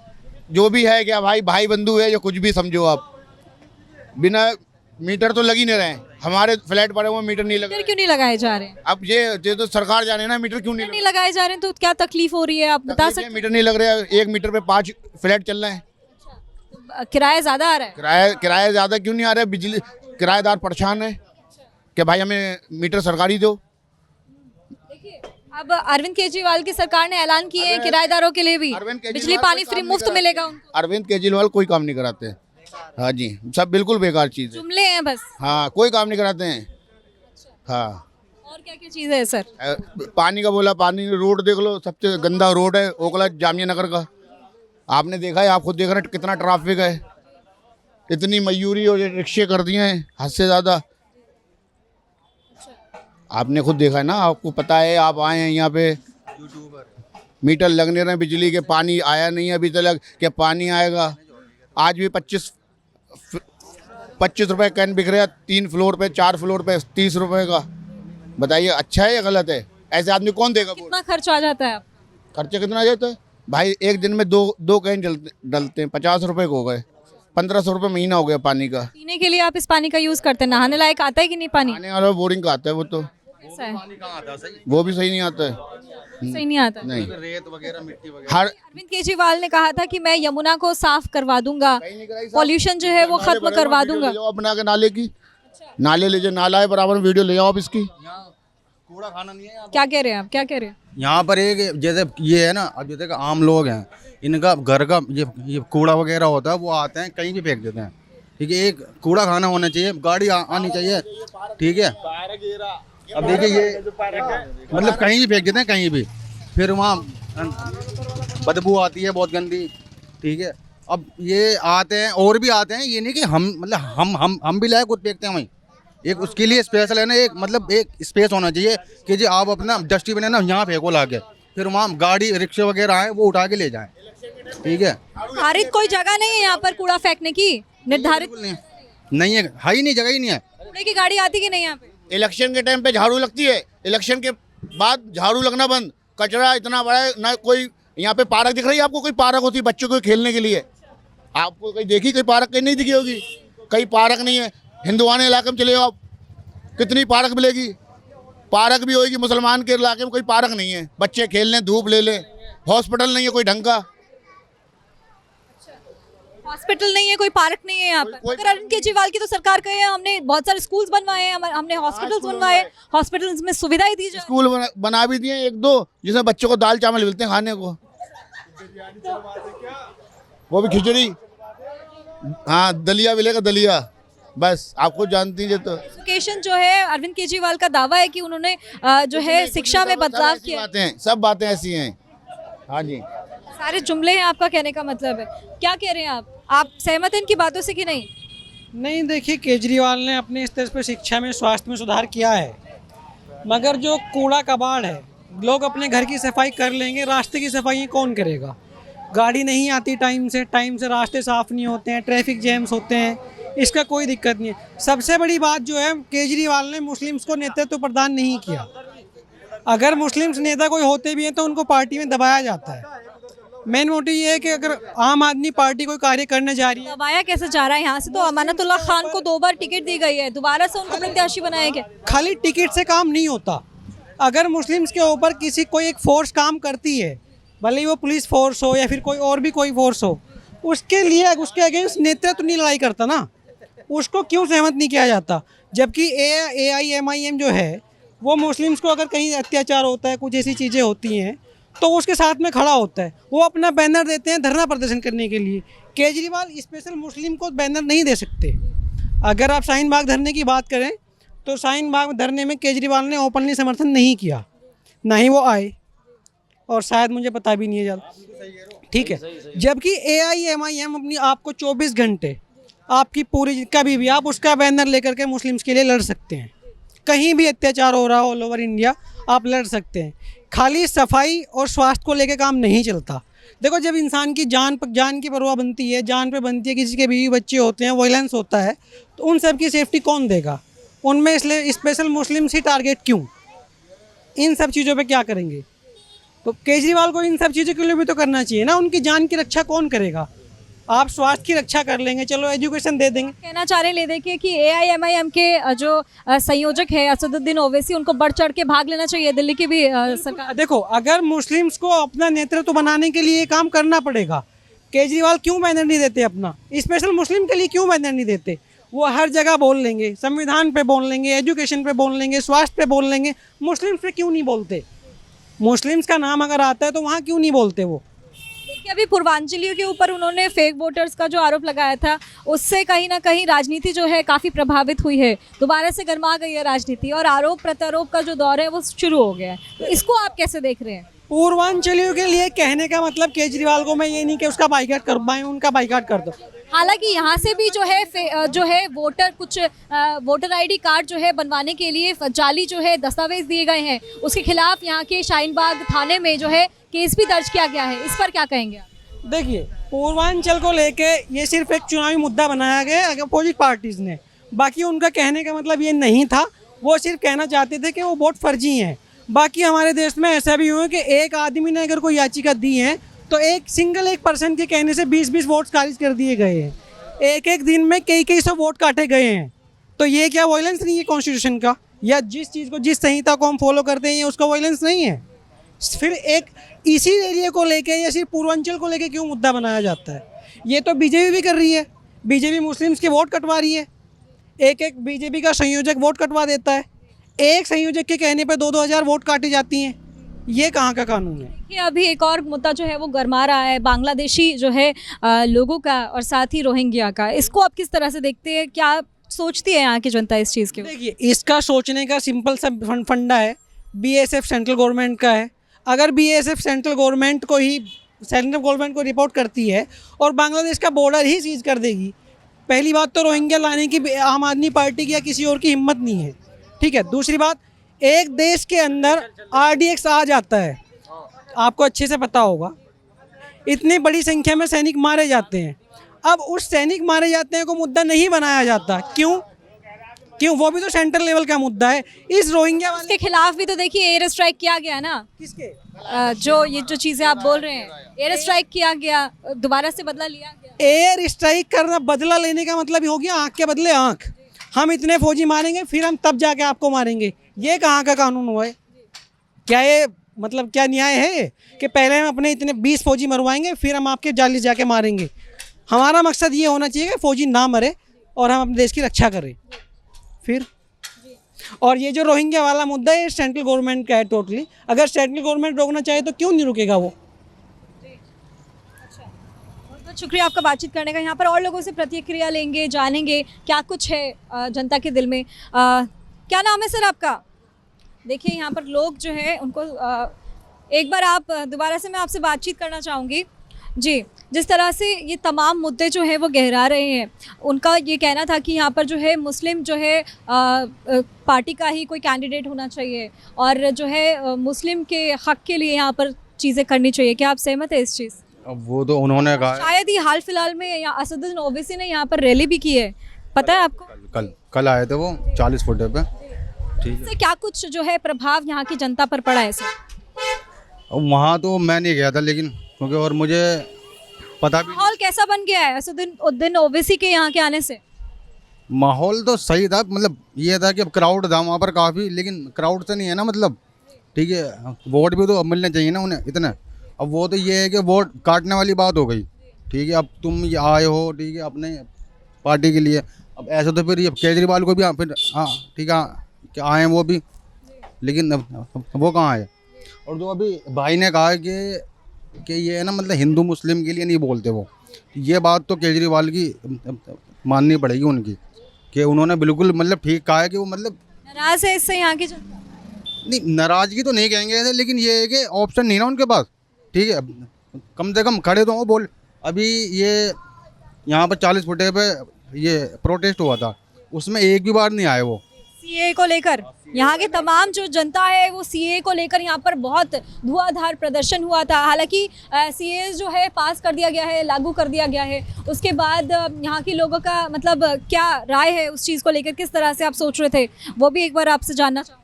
B: जो भी है क्या भाई बंधु है, या कुछ भी समझो आप, बिना मीटर तो लग ही नहीं रहे हैं। हमारे फ्लैट पर वो मीटर नहीं लग
C: मीटर क्यों नहीं लगाए जा रहे हैं?
B: अब ये तो सरकार जाने ना, मीटर क्यों
C: नहीं लगाए जा रहे हैं, तो क्या तकलीफ हो रही है, आप बता सकते
B: मीटर नहीं लग रहा है। 1 मीटर पे 5 फ्लैट चल रहे हैं।
C: हैं? किराया ज़्यादा आ रहा है?
B: किराया ज़्यादा क्यों नहीं आ रहा है? बिजली किराएदार परेशान है कि भाई हमें मीटर सरकारी दो।
C: अब अरविंद केजरीवाल की सरकार ने ऐलान किए हैं किराएदारों के लिए भी बिजली पानी फ्री मुफ्त मिलेगा उनको।
B: अरविंद केजरीवाल कोई काम नहीं कराते। हाँ जी, सब बिल्कुल बेकार चीज़ है,
C: जुमले हैं बस।
B: हाँ, कोई काम नहीं कराते हैं। हाँ,
C: और क्या क्या चीज़ है सर?
B: पानी का बोला, पानी रोड देख लो, सबसे गंदा रोड है ओखला जामिया नगर का। आपने देखा है, आप खुद देख रहे हैं कितना ट्रैफिक है, इतनी मयूरी और रिक्शे कर दिए हैं हद से ज़्यादा। आपने खुद देखा है ना, आपको पता है, आप आए हैं यहाँ पे, मीटर लगने रहे बिजली के, पानी आया नहीं है अभी तक, क्या पानी आएगा? आज भी 25 रुपए कैन बिक रहा है, 3 फ्लोर पे, 4 फ्लोर पे 30 रुपए का। बताइए अच्छा है या गलत है? ऐसे आदमी कौन देगा?
C: कितना खर्च आ जाता है?
B: खर्चा कितना आ जाता है भाई? एक दिन में दो कैन डलते हैं, 50 रुपए को हो गए, 1500 रुपये महीना हो गया पानी का।
C: पीने के लिए आप इस पानी का यूज़ करते हैं, नहाने लायक आता है कि नहीं पानी?
B: नहाने वाला बोरिंग का आता है, वो तो
C: ऐसा है?
B: वो भी सही नहीं आता है।
C: सही नहीं आता?
B: नहीं,
L: रेत वगैरह मिट्टी वगैरह।
B: हर
C: अरविंद केजरीवाल ने कहा था कि मैं यमुना को साफ करवा दूंगा, पॉल्यूशन जो है वो खत्म करवा दूंगा।
B: ले जाओ बना के नाले की, नाले ले जाओ, नाला है बराबर में, वीडियो ले जाओ आप इसकी।
L: कूड़ा खाना नहीं है।
C: क्या कह रहे हैं आप, क्या कह रहे हैं?
L: यहाँ पर एक जैसे ये है ना, अब जैसे कि आम लोग हैं, इनका घर का ये कूड़ा वगैरह होता है, वो आते हैं कहीं भी फेंक देते हैं। ठीक है, एक कूड़ा खाना होना चाहिए, गाड़ी आनी चाहिए। ठीक है, अब देखिए ये मतलब कहीं भी फेंक देते हैं, कहीं भी, फिर वहाँ बदबू आती है बहुत गंदी। ठीक है, अब ये आते हैं और भी आते हैं, ये नहीं कि हम मतलब हम भी लाए खुद फेंकते हैं वहीं। एक उसके लिए स्पेशल है ना, एक मतलब एक स्पेस होना चाहिए कि जी आप अपना डस्टबिन है ना यहाँ फेंको ला के, फिर वहाँ गाड़ी रिक्शे वगैरह आए वो उठा के ले जाएं। ठीक है,
C: निर्धारित कोई जगह नहीं है यहाँ पर कूड़ा फेंकने की? निर्धारित
L: नहीं है, हाई नहीं, जगह ही नहीं है।
C: कूड़े की गाड़ी आती कि नहीं यहाँ पे?
B: इलेक्शन के टाइम पे झाड़ू लगती है, इलेक्शन के बाद झाड़ू लगना बंद। कचरा इतना बड़ा है ना, कोई यहाँ पे पार्क दिख रही है आपको? कोई पार्क होती है बच्चों को खेलने के लिए? आपको कहीं देखी कोई पार्क? कहीं नहीं दिखी होगी, कहीं पार्क नहीं है। हिंदुआने इलाके में चले जाओ आप, कितनी पार्क मिलेगी? पार्क भी होगी, मुसलमान के इलाके में कोई पार्क नहीं है, बच्चे खेल लें, धूप ले लें। हॉस्पिटल नहीं है कोई ढंग का,
C: हॉस्पिटल नहीं है, कोई पार्क नहीं है यहाँ पर। अगर अरविंद केजरीवाल की तो सरकार कहे हमने बहुत सारे स्कूल्स बनवाए हैं, हमने हॉस्पिटल्स बनवाए, हॉस्पिटल्स में सुविधाएं दी जाए।
B: स्कूल बना भी दिए 1-2, जिसमें बच्चों को दाल चावल मिलते हैं खाने को, वो भी खिचड़ी, हाँ दलिया मिलेगा, दलिया, बस आपको जानती है। तो
C: एजुकेशन जो है, अरविंद केजरीवाल का दावा है कि उन्होंने जो है शिक्षा में बदलाव किया।
B: सब बातें ऐसी हैं। हाँ जी,
C: सारे जुमले हैं आपका कहने का मतलब है। क्या कह रहे हैं आप सहमत हैं इनकी बातों से कि नहीं?
A: नहीं, देखिए केजरीवाल ने अपने स्तर पर शिक्षा में, स्वास्थ्य में सुधार किया है, मगर जो कूड़ा कबाड़ है, लोग अपने घर की सफाई कर लेंगे, रास्ते की सफाई कौन करेगा? गाड़ी नहीं आती टाइम से रास्ते साफ़ नहीं होते हैं, ट्रैफिक जैम्स होते हैं, इसका कोई दिक्कत नहीं है। सबसे बड़ी बात जो है, केजरीवाल ने मुस्लिम्स को नेतृत्व प्रदान नहीं किया। अगर मुस्लिम्स नेता कोई होते भी हैं तो उनको पार्टी में दबाया जाता है। मेन मोटिव ये है कि अगर आम आदमी पार्टी कोई कार्य करने जा रही है,
C: दबाया कैसे जा रहा है? यहाँ से तो अमानतुल्लाह खान को 2 बार टिकट दी गई है, दोबारा से उनको प्रत्याशी बनाया गया।
A: खाली टिकट से काम नहीं होता। अगर मुस्लिम्स के ऊपर कोई एक फोर्स काम करती है, भले ही वो पुलिस फोर्स हो या फिर कोई और भी कोई फोर्स हो, उसके लिए उसके अगेंस्ट नेतृत्व नहीं लड़ाई करता ना, उसको क्यों सहमत नहीं किया जाता? जबकि AIMIM जो है वो मुस्लिम्स को अगर कहीं अत्याचार होता है, कुछ ऐसी चीज़ें होती हैं, तो उसके साथ में खड़ा होता है। वो अपना बैनर देते हैं धरना प्रदर्शन करने के लिए। केजरीवाल स्पेशल मुस्लिम को बैनर नहीं दे सकते। अगर आप शाहीन बाग धरने की बात करें तो शाहीन बाग धरने में केजरीवाल ने ओपनली समर्थन नहीं किया, ना ही वो आए, और शायद मुझे पता भी नहीं है ज़्यादा, ठीक है। जबकि AIMIM अपनी आपको 24 घंटे आपकी पूरी कभी भी आप उसका बैनर लेकर के मुस्लिम्स के लिए लड़ सकते हैं। कहीं भी अत्याचार हो रहा हो ऑल ओवर इंडिया आप लड़ सकते हैं। खाली सफाई और स्वास्थ्य को लेकर काम नहीं चलता। देखो, जब इंसान की जान की परवाह बनती है, जान पे बनती है, किसी के बीवी बच्चे होते हैं, वायलेंस होता है, तो उन सब की सेफ्टी कौन देगा? उनमें इसलिए स्पेशल मुस्लिम्स ही टारगेट क्यों? इन सब चीज़ों पे क्या करेंगे? तो केजरीवाल को इन सब चीज़ों के लिए भी तो करना चाहिए ना। उनकी जान की रक्षा कौन करेगा? आप स्वास्थ्य की रक्षा कर लेंगे, चलो एजुकेशन दे देंगे।
C: कहना चाह रहे ले देखिए कि AIMIM के जो संयोजक है असदुद्दीन ओवैसी, उनको बढ़ चढ़ के भाग लेना चाहिए दिल्ली की भी सरकार।
A: देखो, अगर मुस्लिम्स को अपना नेतृत्व बनाने के लिए काम करना पड़ेगा, केजरीवाल क्यों बैनर नहीं देते अपना? स्पेशल मुस्लिम के लिए क्यों बैनर नहीं देते? वो हर जगह बोल लेंगे, संविधान पे बोल लेंगे, एजुकेशन पे बोल लेंगे, स्वास्थ्य पे बोल लेंगे, मुस्लिम्स पे क्यों नहीं बोलते? मुस्लिम्स का नाम अगर आता है तो वहाँ क्यों नहीं बोलते वो?
C: देखिए, अभी पूर्वांचलियों के ऊपर उन्होंने फेक वोटर्स का जो आरोप लगाया था, उससे कहीं ना कहीं राजनीति जो है काफ़ी प्रभावित हुई है। दोबारा से गर्मा गई है राजनीति और आरोप प्रत्यारोप का जो दौर है वो शुरू हो गया है। तो इसको आप कैसे देख रहे हैं?
A: पूर्वांचलियों के लिए कहने का मतलब केजरीवाल को मैं ये नहीं कि उसका बाइकआउट कर, मैं उनका बाइकआउट कर दो।
C: हालांकि यहाँ से भी जो है वोटर ID कार्ड जो है बनवाने के लिए जाली जो है दस्तावेज दिए गए हैं, उसके खिलाफ यहाँ के शाहीन बाग थाने में जो है केस भी दर्ज किया गया है। इस पर क्या कहेंगे आप?
A: देखिए, पूर्वांचल को लेके ये सिर्फ एक चुनावी मुद्दा बनाया गया है अपोजिट पार्टीज़ ने। बाकी उनका कहने का मतलब ये नहीं था, वो सिर्फ कहना चाहते थे कि वो वोट फर्जी हैं। बाकी हमारे देश में ऐसा भी हुआ है कि एक आदमी ने अगर कोई याचिका दी है तो एक पर्सन के कहने से 20-20 वोट्स खारिज कर दिए गए हैं। एक दिन में कई सौ वोट काटे गए हैं। तो ये क्या वायलेंस नहीं है कॉन्स्टिट्यूशन का? या जिस चीज़ को, जिस संहिता को हम फॉलो करते हैं, उसका वायलेंस नहीं है? फिर एक इसी एरिया को लेके या सिर्फ पूर्वांचल को लेके क्यों मुद्दा बनाया जाता है? ये तो बीजेपी भी कर रही है। बीजेपी मुस्लिम्स के वोट कटवा रही है। एक बीजेपी का संयोजक वोट कटवा देता है। एक संयोजक के कहने पर 2-2 हज़ार वोट काटी जाती हैं। ये कहाँ का कानून है?
C: ये अभी एक और मुद्दा जो है वो गरमा रहा है, बांग्लादेशी जो है लोगों का और साथ ही रोहिंग्या का। इसको आप किस तरह से देखते हैं? क्या सोचती है यहाँ की जनता इस चीज़ के?
A: देखिए, इसका सोचने का सिंपल सा फंडा है, BSF सेंट्रल गवर्नमेंट का है। अगर BSF सेंट्रल गवर्नमेंट को रिपोर्ट करती है और बांग्लादेश का बॉर्डर ही सीज कर देगी, पहली बात तो रोहिंग्या लाने की आम आदमी पार्टी की या किसी और की हिम्मत नहीं है, ठीक है। दूसरी बात, एक देश के अंदर RDX आ जाता है, आपको अच्छे से पता होगा, इतनी बड़ी संख्या में सैनिक मारे जाते हैं। अब उस सैनिक मारे जाते हैं को मुद्दा नहीं बनाया जाता, क्यों? वो भी तो सेंट्रल लेवल का मुद्दा है। इस रोहिंग्या वाले
C: के खिलाफ भी तो देखिए एयर स्ट्राइक किया गया ना।
A: किसके?
C: जो चीज़ें आप बोल रहे हैं, एयर स्ट्राइक किया गया, दोबारा से बदला लिया गया।
A: एयर स्ट्राइक करना, बदला लेने का मतलब हो गया आँख के बदले आँख। हम इतने फौजी मारेंगे फिर हम तब जाके आपको मारेंगे। ये कहाँ का कानून हुआ है? क्या ये मतलब क्या न्याय है कि पहले हम अपने इतने 20 फौजी मरवाएंगे फिर हम आपके 40 जाके मारेंगे? हमारा मकसद ये होना चाहिए कि फौजी ना मरे और हम अपने देश की रक्षा करें फिर। और ये जो रोहिंग्या वाला मुद्दा है सेंट्रल गवर्नमेंट का है टोटली। अगर सेंट्रल गवर्नमेंट रोकना चाहे तो क्यों नहीं रुकेगा वो?
C: बहुत शुक्रिया आपका बातचीत करने का। यहाँ पर और लोगों से प्रतिक्रिया लेंगे, जानेंगे क्या कुछ है जनता के दिल में। क्या नाम है सर आपका? देखिए, यहाँ पर लोग जो है उनको एक बार आप दोबारा से मैं आपसे बातचीत करना चाहूँगी जी। जिस तरह से ये तमाम मुद्दे जो हैं वो गहरा रहे हैं, उनका ये कहना था कि यहाँ पर जो है मुस्लिम जो है पार्टी का ही कोई कैंडिडेट होना चाहिए और जो है मुस्लिम के हक़ के लिए यहाँ पर चीज़ें करनी चाहिए। क्या आप सहमत है इस चीज़?
L: अब वो तो उन्होंने कहा,
C: शायद ही हाल फिलहाल में असदुद्दीन ओवैसी ने यहाँ पर रैली भी की है, पता है आपको?
L: कल आए थे वो 40 फुटे पे। ठीक है,
C: इससे क्या कुछ जो है प्रभाव यहाँ की जनता पर पड़ा है सर?
L: और वहाँ तो मैं नहीं गया था, लेकिन क्योंकि और मुझे पता भी
C: माहौल कैसा बन गया है ऐसे दिन ओवैसी के यहाँ के आने से?
L: माहौल तो सही था, मतलब ये था कि अब क्राउड था वहाँ पर काफ़ी, लेकिन क्राउड से नहीं है ना, मतलब ठीक है, वोट भी तो अब मिलने चाहिए ना उन्हें इतने। अब वो तो ये है कि वोट काटने वाली बात हो गई। ठीक है, अब तुम ये आए हो, ठीक है, अपने पार्टी के लिए, अब ऐसे तो फिर ये केजरीवाल को भी फिर हाँ ठीक है कि आए वो भी, लेकिन अब वो कहाँ आए। और जो अभी भाई ने कहा कि ये है ना, मतलब हिंदू मुस्लिम के लिए नहीं बोलते वो, ये बात तो केजरीवाल की माननी पड़ेगी उनकी, कि उन्होंने बिल्कुल मतलब ठीक कहा है कि वो मतलब
C: नाराज है इससे यहाँ की जनता?
L: नहीं, नाराज़गी तो नहीं कहेंगे ऐसे, लेकिन ये है कि ऑप्शन नहीं ना उनके पास। ठीक है, कम से कम खड़े तो वो बोल। अभी ये यहाँ पर 40 फुटे पे ये प्रोटेस्ट हुआ था, उसमें एक भी बार नहीं आए वो।
C: सीए को लेकर यहाँ की तमाम जो जनता है वो सीए को लेकर यहाँ पर बहुत धुआंधार प्रदर्शन हुआ था। हालांकि सीए जो है पास कर दिया गया है, लागू कर दिया गया है। उसके बाद यहाँ के लोगों का मतलब क्या राय है उस चीज़ को लेकर, किस तरह से आप सोच रहे थे, वो भी एक बार आपसे जानना चाहूँगा।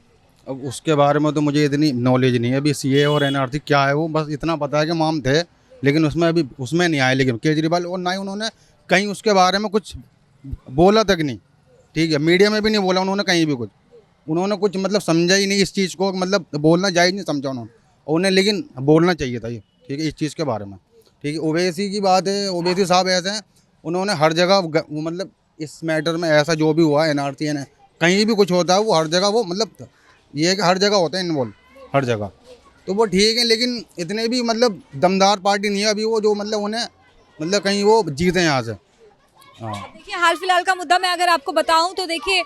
L: अब उसके बारे में तो मुझे इतनी नॉलेज नहीं है, अभी सीए और एनआरसी क्या है वो बस इतना पता है कि माम थे, लेकिन उसमें नहीं आए। लेकिन केजरीवाल और ना ही उन्होंने कहीं उसके बारे में कुछ बोला तक नहीं। ठीक है, मीडिया में भी नहीं बोला उन्होंने कहीं भी कुछ, उन्होंने कुछ मतलब समझा ही नहीं इस चीज़ को, मतलब बोलना जायज़ नहीं समझा उन्हें, लेकिन बोलना चाहिए था ये। ठीक है, इस चीज़ के बारे में। ठीक है, ओवैसी की बात है, ओवैसी साहब ऐसे हैं, उन्होंने हर जगह मतलब इस मैटर में ऐसा जो भी हुआ एनआरसी ने कहीं भी कुछ होता है वो हर जगह वो मतलब ये है कि हर जगह होते हैं इन्वॉल्व, हर जगह। तो वो ठीक है, लेकिन इतने भी मतलब दमदार पार्टी नहीं है अभी वो, जो मतलब उन्हें मतलब कहीं वो जीते यहाँ से। हाँ,
C: देखिए हाल फिलहाल का मुद्दा मैं अगर आपको बताऊं तो देखिए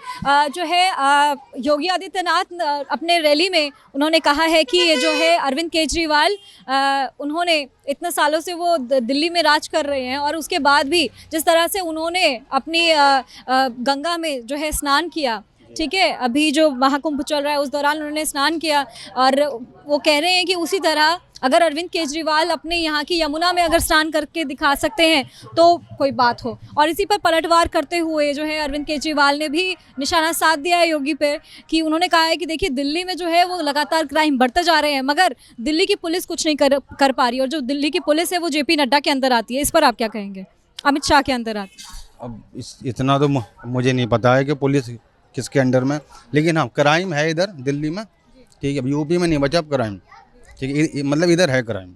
C: जो है योगी आदित्यनाथ अपने रैली में उन्होंने कहा है कि ये जो है अरविंद केजरीवाल उन्होंने इतने सालों से वो दिल्ली में राज कर रहे हैं, और उसके बाद भी जिस तरह से उन्होंने अपनी गंगा में जो है स्नान किया, ठीक है, अभी जो महाकुंभ चल रहा है उस दौरान उन्होंने स्नान किया, और वो कह रहे हैं कि उसी तरह अगर अरविंद केजरीवाल अपने यहाँ की यमुना में अगर स्नान करके दिखा सकते हैं तो कोई बात हो। और इसी पर पलटवार करते हुए जो है अरविंद केजरीवाल ने भी निशाना साध दिया है योगी पर, कि उन्होंने कहा है कि देखिए दिल्ली में जो है वो लगातार क्राइम बढ़ते जा रहे हैं, मगर दिल्ली की पुलिस कुछ नहीं कर पा रही, और जो दिल्ली की पुलिस है वो जेपी नड्डा के अंदर आती है। इस पर आप क्या कहेंगे? अमित शाह के अंदर आती है।
L: अब इतना तो मुझे नहीं पता है कि पुलिस किसके अंडर में, लेकिन हाँ क्राइम है इधर दिल्ली में। ठीक है, अब यूपी में नहीं बचा अब क्राइम। ठीक है, मतलब इधर है क्राइम।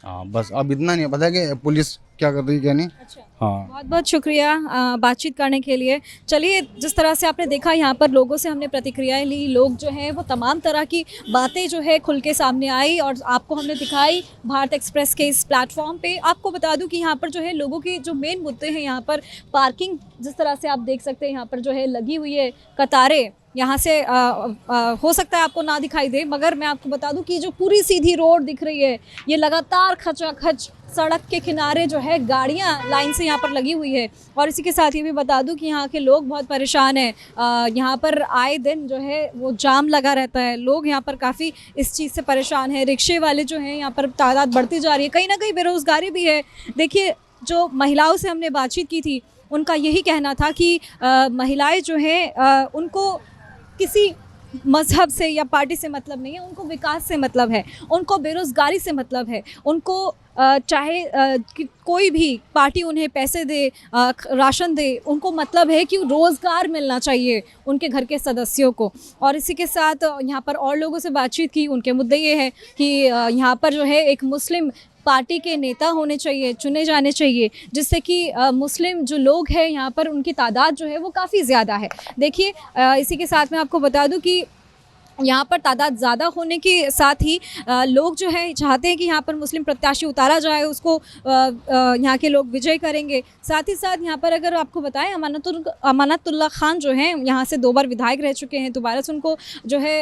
L: हाँ, बस अब इतना नहीं पता कि पुलिस क्या कर रही है क्या नहीं।
C: अच्छा,
L: हाँ,
C: बहुत बहुत शुक्रिया बातचीत करने के लिए। चलिए, जिस तरह से आपने देखा यहाँ पर लोगों से हमने प्रतिक्रियाएं ली, लोग जो है वो तमाम तरह की बातें जो है खुल के सामने आई और आपको हमने दिखाई भारत एक्सप्रेस के इस प्लेटफॉर्म पे। आपको बता दूं कि यहाँ पर जो है लोगों की जो मेन मुद्दे हैं, यहाँ पर पार्किंग, जिस तरह से आप देख सकते हैं यहाँ पर जो है लगी हुई है कतारें, यहाँ से हो सकता है आपको ना दिखाई दे, मगर मैं आपको बता दूं कि जो पूरी सीधी रोड दिख रही है ये लगातार खचाखच सड़क के किनारे जो है गाड़ियाँ लाइन से यहाँ पर लगी हुई है। और इसी के साथ ये भी बता दूं कि यहाँ के लोग बहुत परेशान हैं। यहाँ पर आए दिन जो है वो जाम लगा रहता है, लोग यहाँ पर काफ़ी इस चीज़ से परेशान हैं। रिक्शे वाले जो हैं यहाँ पर तादाद बढ़ती जा रही है, कहीं ना कहीं बेरोज़गारी भी है। देखिए, जो महिलाओं से हमने बातचीत की थी उनका यही कहना था कि महिलाएँ जो हैं उनको किसी मज़हब से या पार्टी से मतलब नहीं है, उनको विकास से मतलब है, उनको बेरोज़गारी से मतलब है, उनको चाहे कि कोई भी पार्टी उन्हें पैसे दे, राशन दे, उनको मतलब है कि रोज़गार मिलना चाहिए उनके घर के सदस्यों को। और इसी के साथ यहाँ पर और लोगों से बातचीत की, उनके मुद्दे ये है कि यहाँ पर जो है एक मुस्लिम पार्टी के नेता होने चाहिए, चुने जाने चाहिए, जिससे कि मुस्लिम जो लोग हैं यहाँ पर उनकी तादाद जो है वो काफ़ी ज़्यादा है। देखिए, इसी के साथ मैं आपको बता दूं कि यहाँ पर तादाद ज़्यादा होने के साथ ही लोग जो है चाहते हैं कि यहाँ पर मुस्लिम प्रत्याशी उतारा जाए, उसको यहाँ के लोग विजय करेंगे। साथ ही साथ यहाँ पर अगर आपको बताएं, अमानतुल्लाह खान जो हैं यहाँ से 2 बार विधायक रह चुके हैं, दोबारा से उनको जो है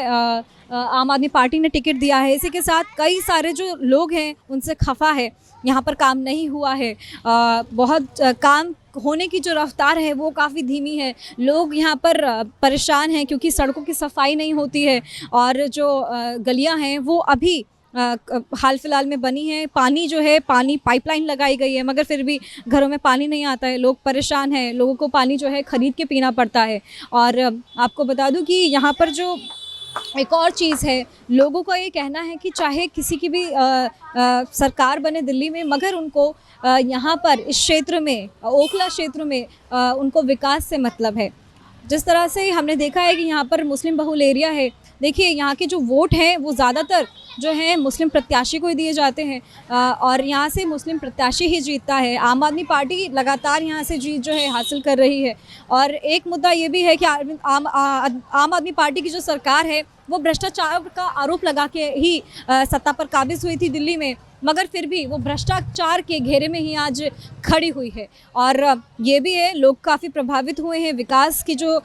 C: आम आदमी पार्टी ने टिकट दिया है। इसी के साथ कई सारे जो लोग हैं उनसे खफा है, यहाँ पर काम नहीं हुआ है, बहुत काम होने की जो रफ्तार है वो काफ़ी धीमी है। लोग यहाँ पर परेशान हैं क्योंकि सड़कों की सफाई नहीं होती है, और जो गलियाँ हैं वो अभी हाल फिलहाल में बनी है। पानी जो है, पानी पाइपलाइन लगाई गई है, मगर फिर भी घरों में पानी नहीं आता है, लोग परेशान हैं, लोगों को पानी जो है ख़रीद के पीना पड़ता है। और आपको बता दूं कि यहाँ पर जो एक और चीज़ है, लोगों का ये कहना है कि चाहे किसी की भी सरकार बने दिल्ली में, मगर उनको यहाँ पर इस क्षेत्र में, ओखला क्षेत्र में उनको विकास से मतलब है। जिस तरह से हमने देखा है कि यहाँ पर मुस्लिम बहुल एरिया है, देखिए यहाँ के जो वोट हैं वो ज़्यादातर जो है मुस्लिम प्रत्याशी को ही दिए जाते हैं और यहाँ से मुस्लिम प्रत्याशी ही जीतता है। आम आदमी पार्टी लगातार यहाँ से जीत जो है हासिल कर रही है। और एक मुद्दा ये भी है कि आम आदमी पार्टी की जो सरकार है वो भ्रष्टाचार का आरोप लगा के ही सत्ता पर काबिज हुई थी दिल्ली में, मगर फिर भी वो भ्रष्टाचार के घेरे में ही आज खड़ी हुई है। और ये भी है, लोग काफ़ी प्रभावित हुए हैं। विकास की जो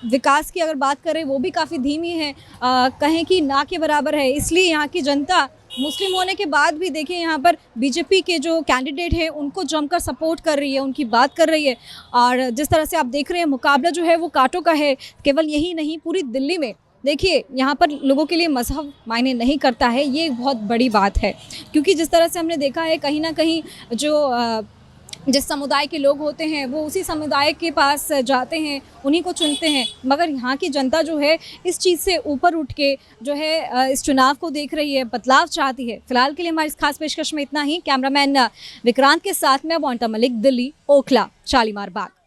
C: विकास की अगर बात करें वो भी काफ़ी धीमी है, कहें कि ना के बराबर है। इसलिए यहाँ की जनता मुस्लिम होने के बाद भी देखिए यहाँ पर बीजेपी के जो कैंडिडेट हैं उनको जमकर सपोर्ट कर रही है, उनकी बात कर रही है। और जिस तरह से आप देख रहे हैं मुकाबला जो है वो कांटों का है। केवल यही नहीं, पूरी दिल्ली में देखिए यहाँ पर लोगों के लिए मज़हब मायने नहीं करता है, ये एक बहुत बड़ी बात है। क्योंकि जिस तरह से हमने देखा है, कहीं ना कहीं जो जिस समुदाय के लोग होते हैं वो उसी समुदाय के पास जाते हैं, उन्हीं को चुनते हैं। मगर यहाँ की जनता जो है इस चीज़ से ऊपर उठ के जो है इस चुनाव को देख रही है, बदलाव चाहती है। फिलहाल के लिए हमारी इस खास पेशकश में इतना ही। कैमरामैन विक्रांत के साथ में मोंटा मलिक, दिल्ली, ओखला, शालीमार बाग।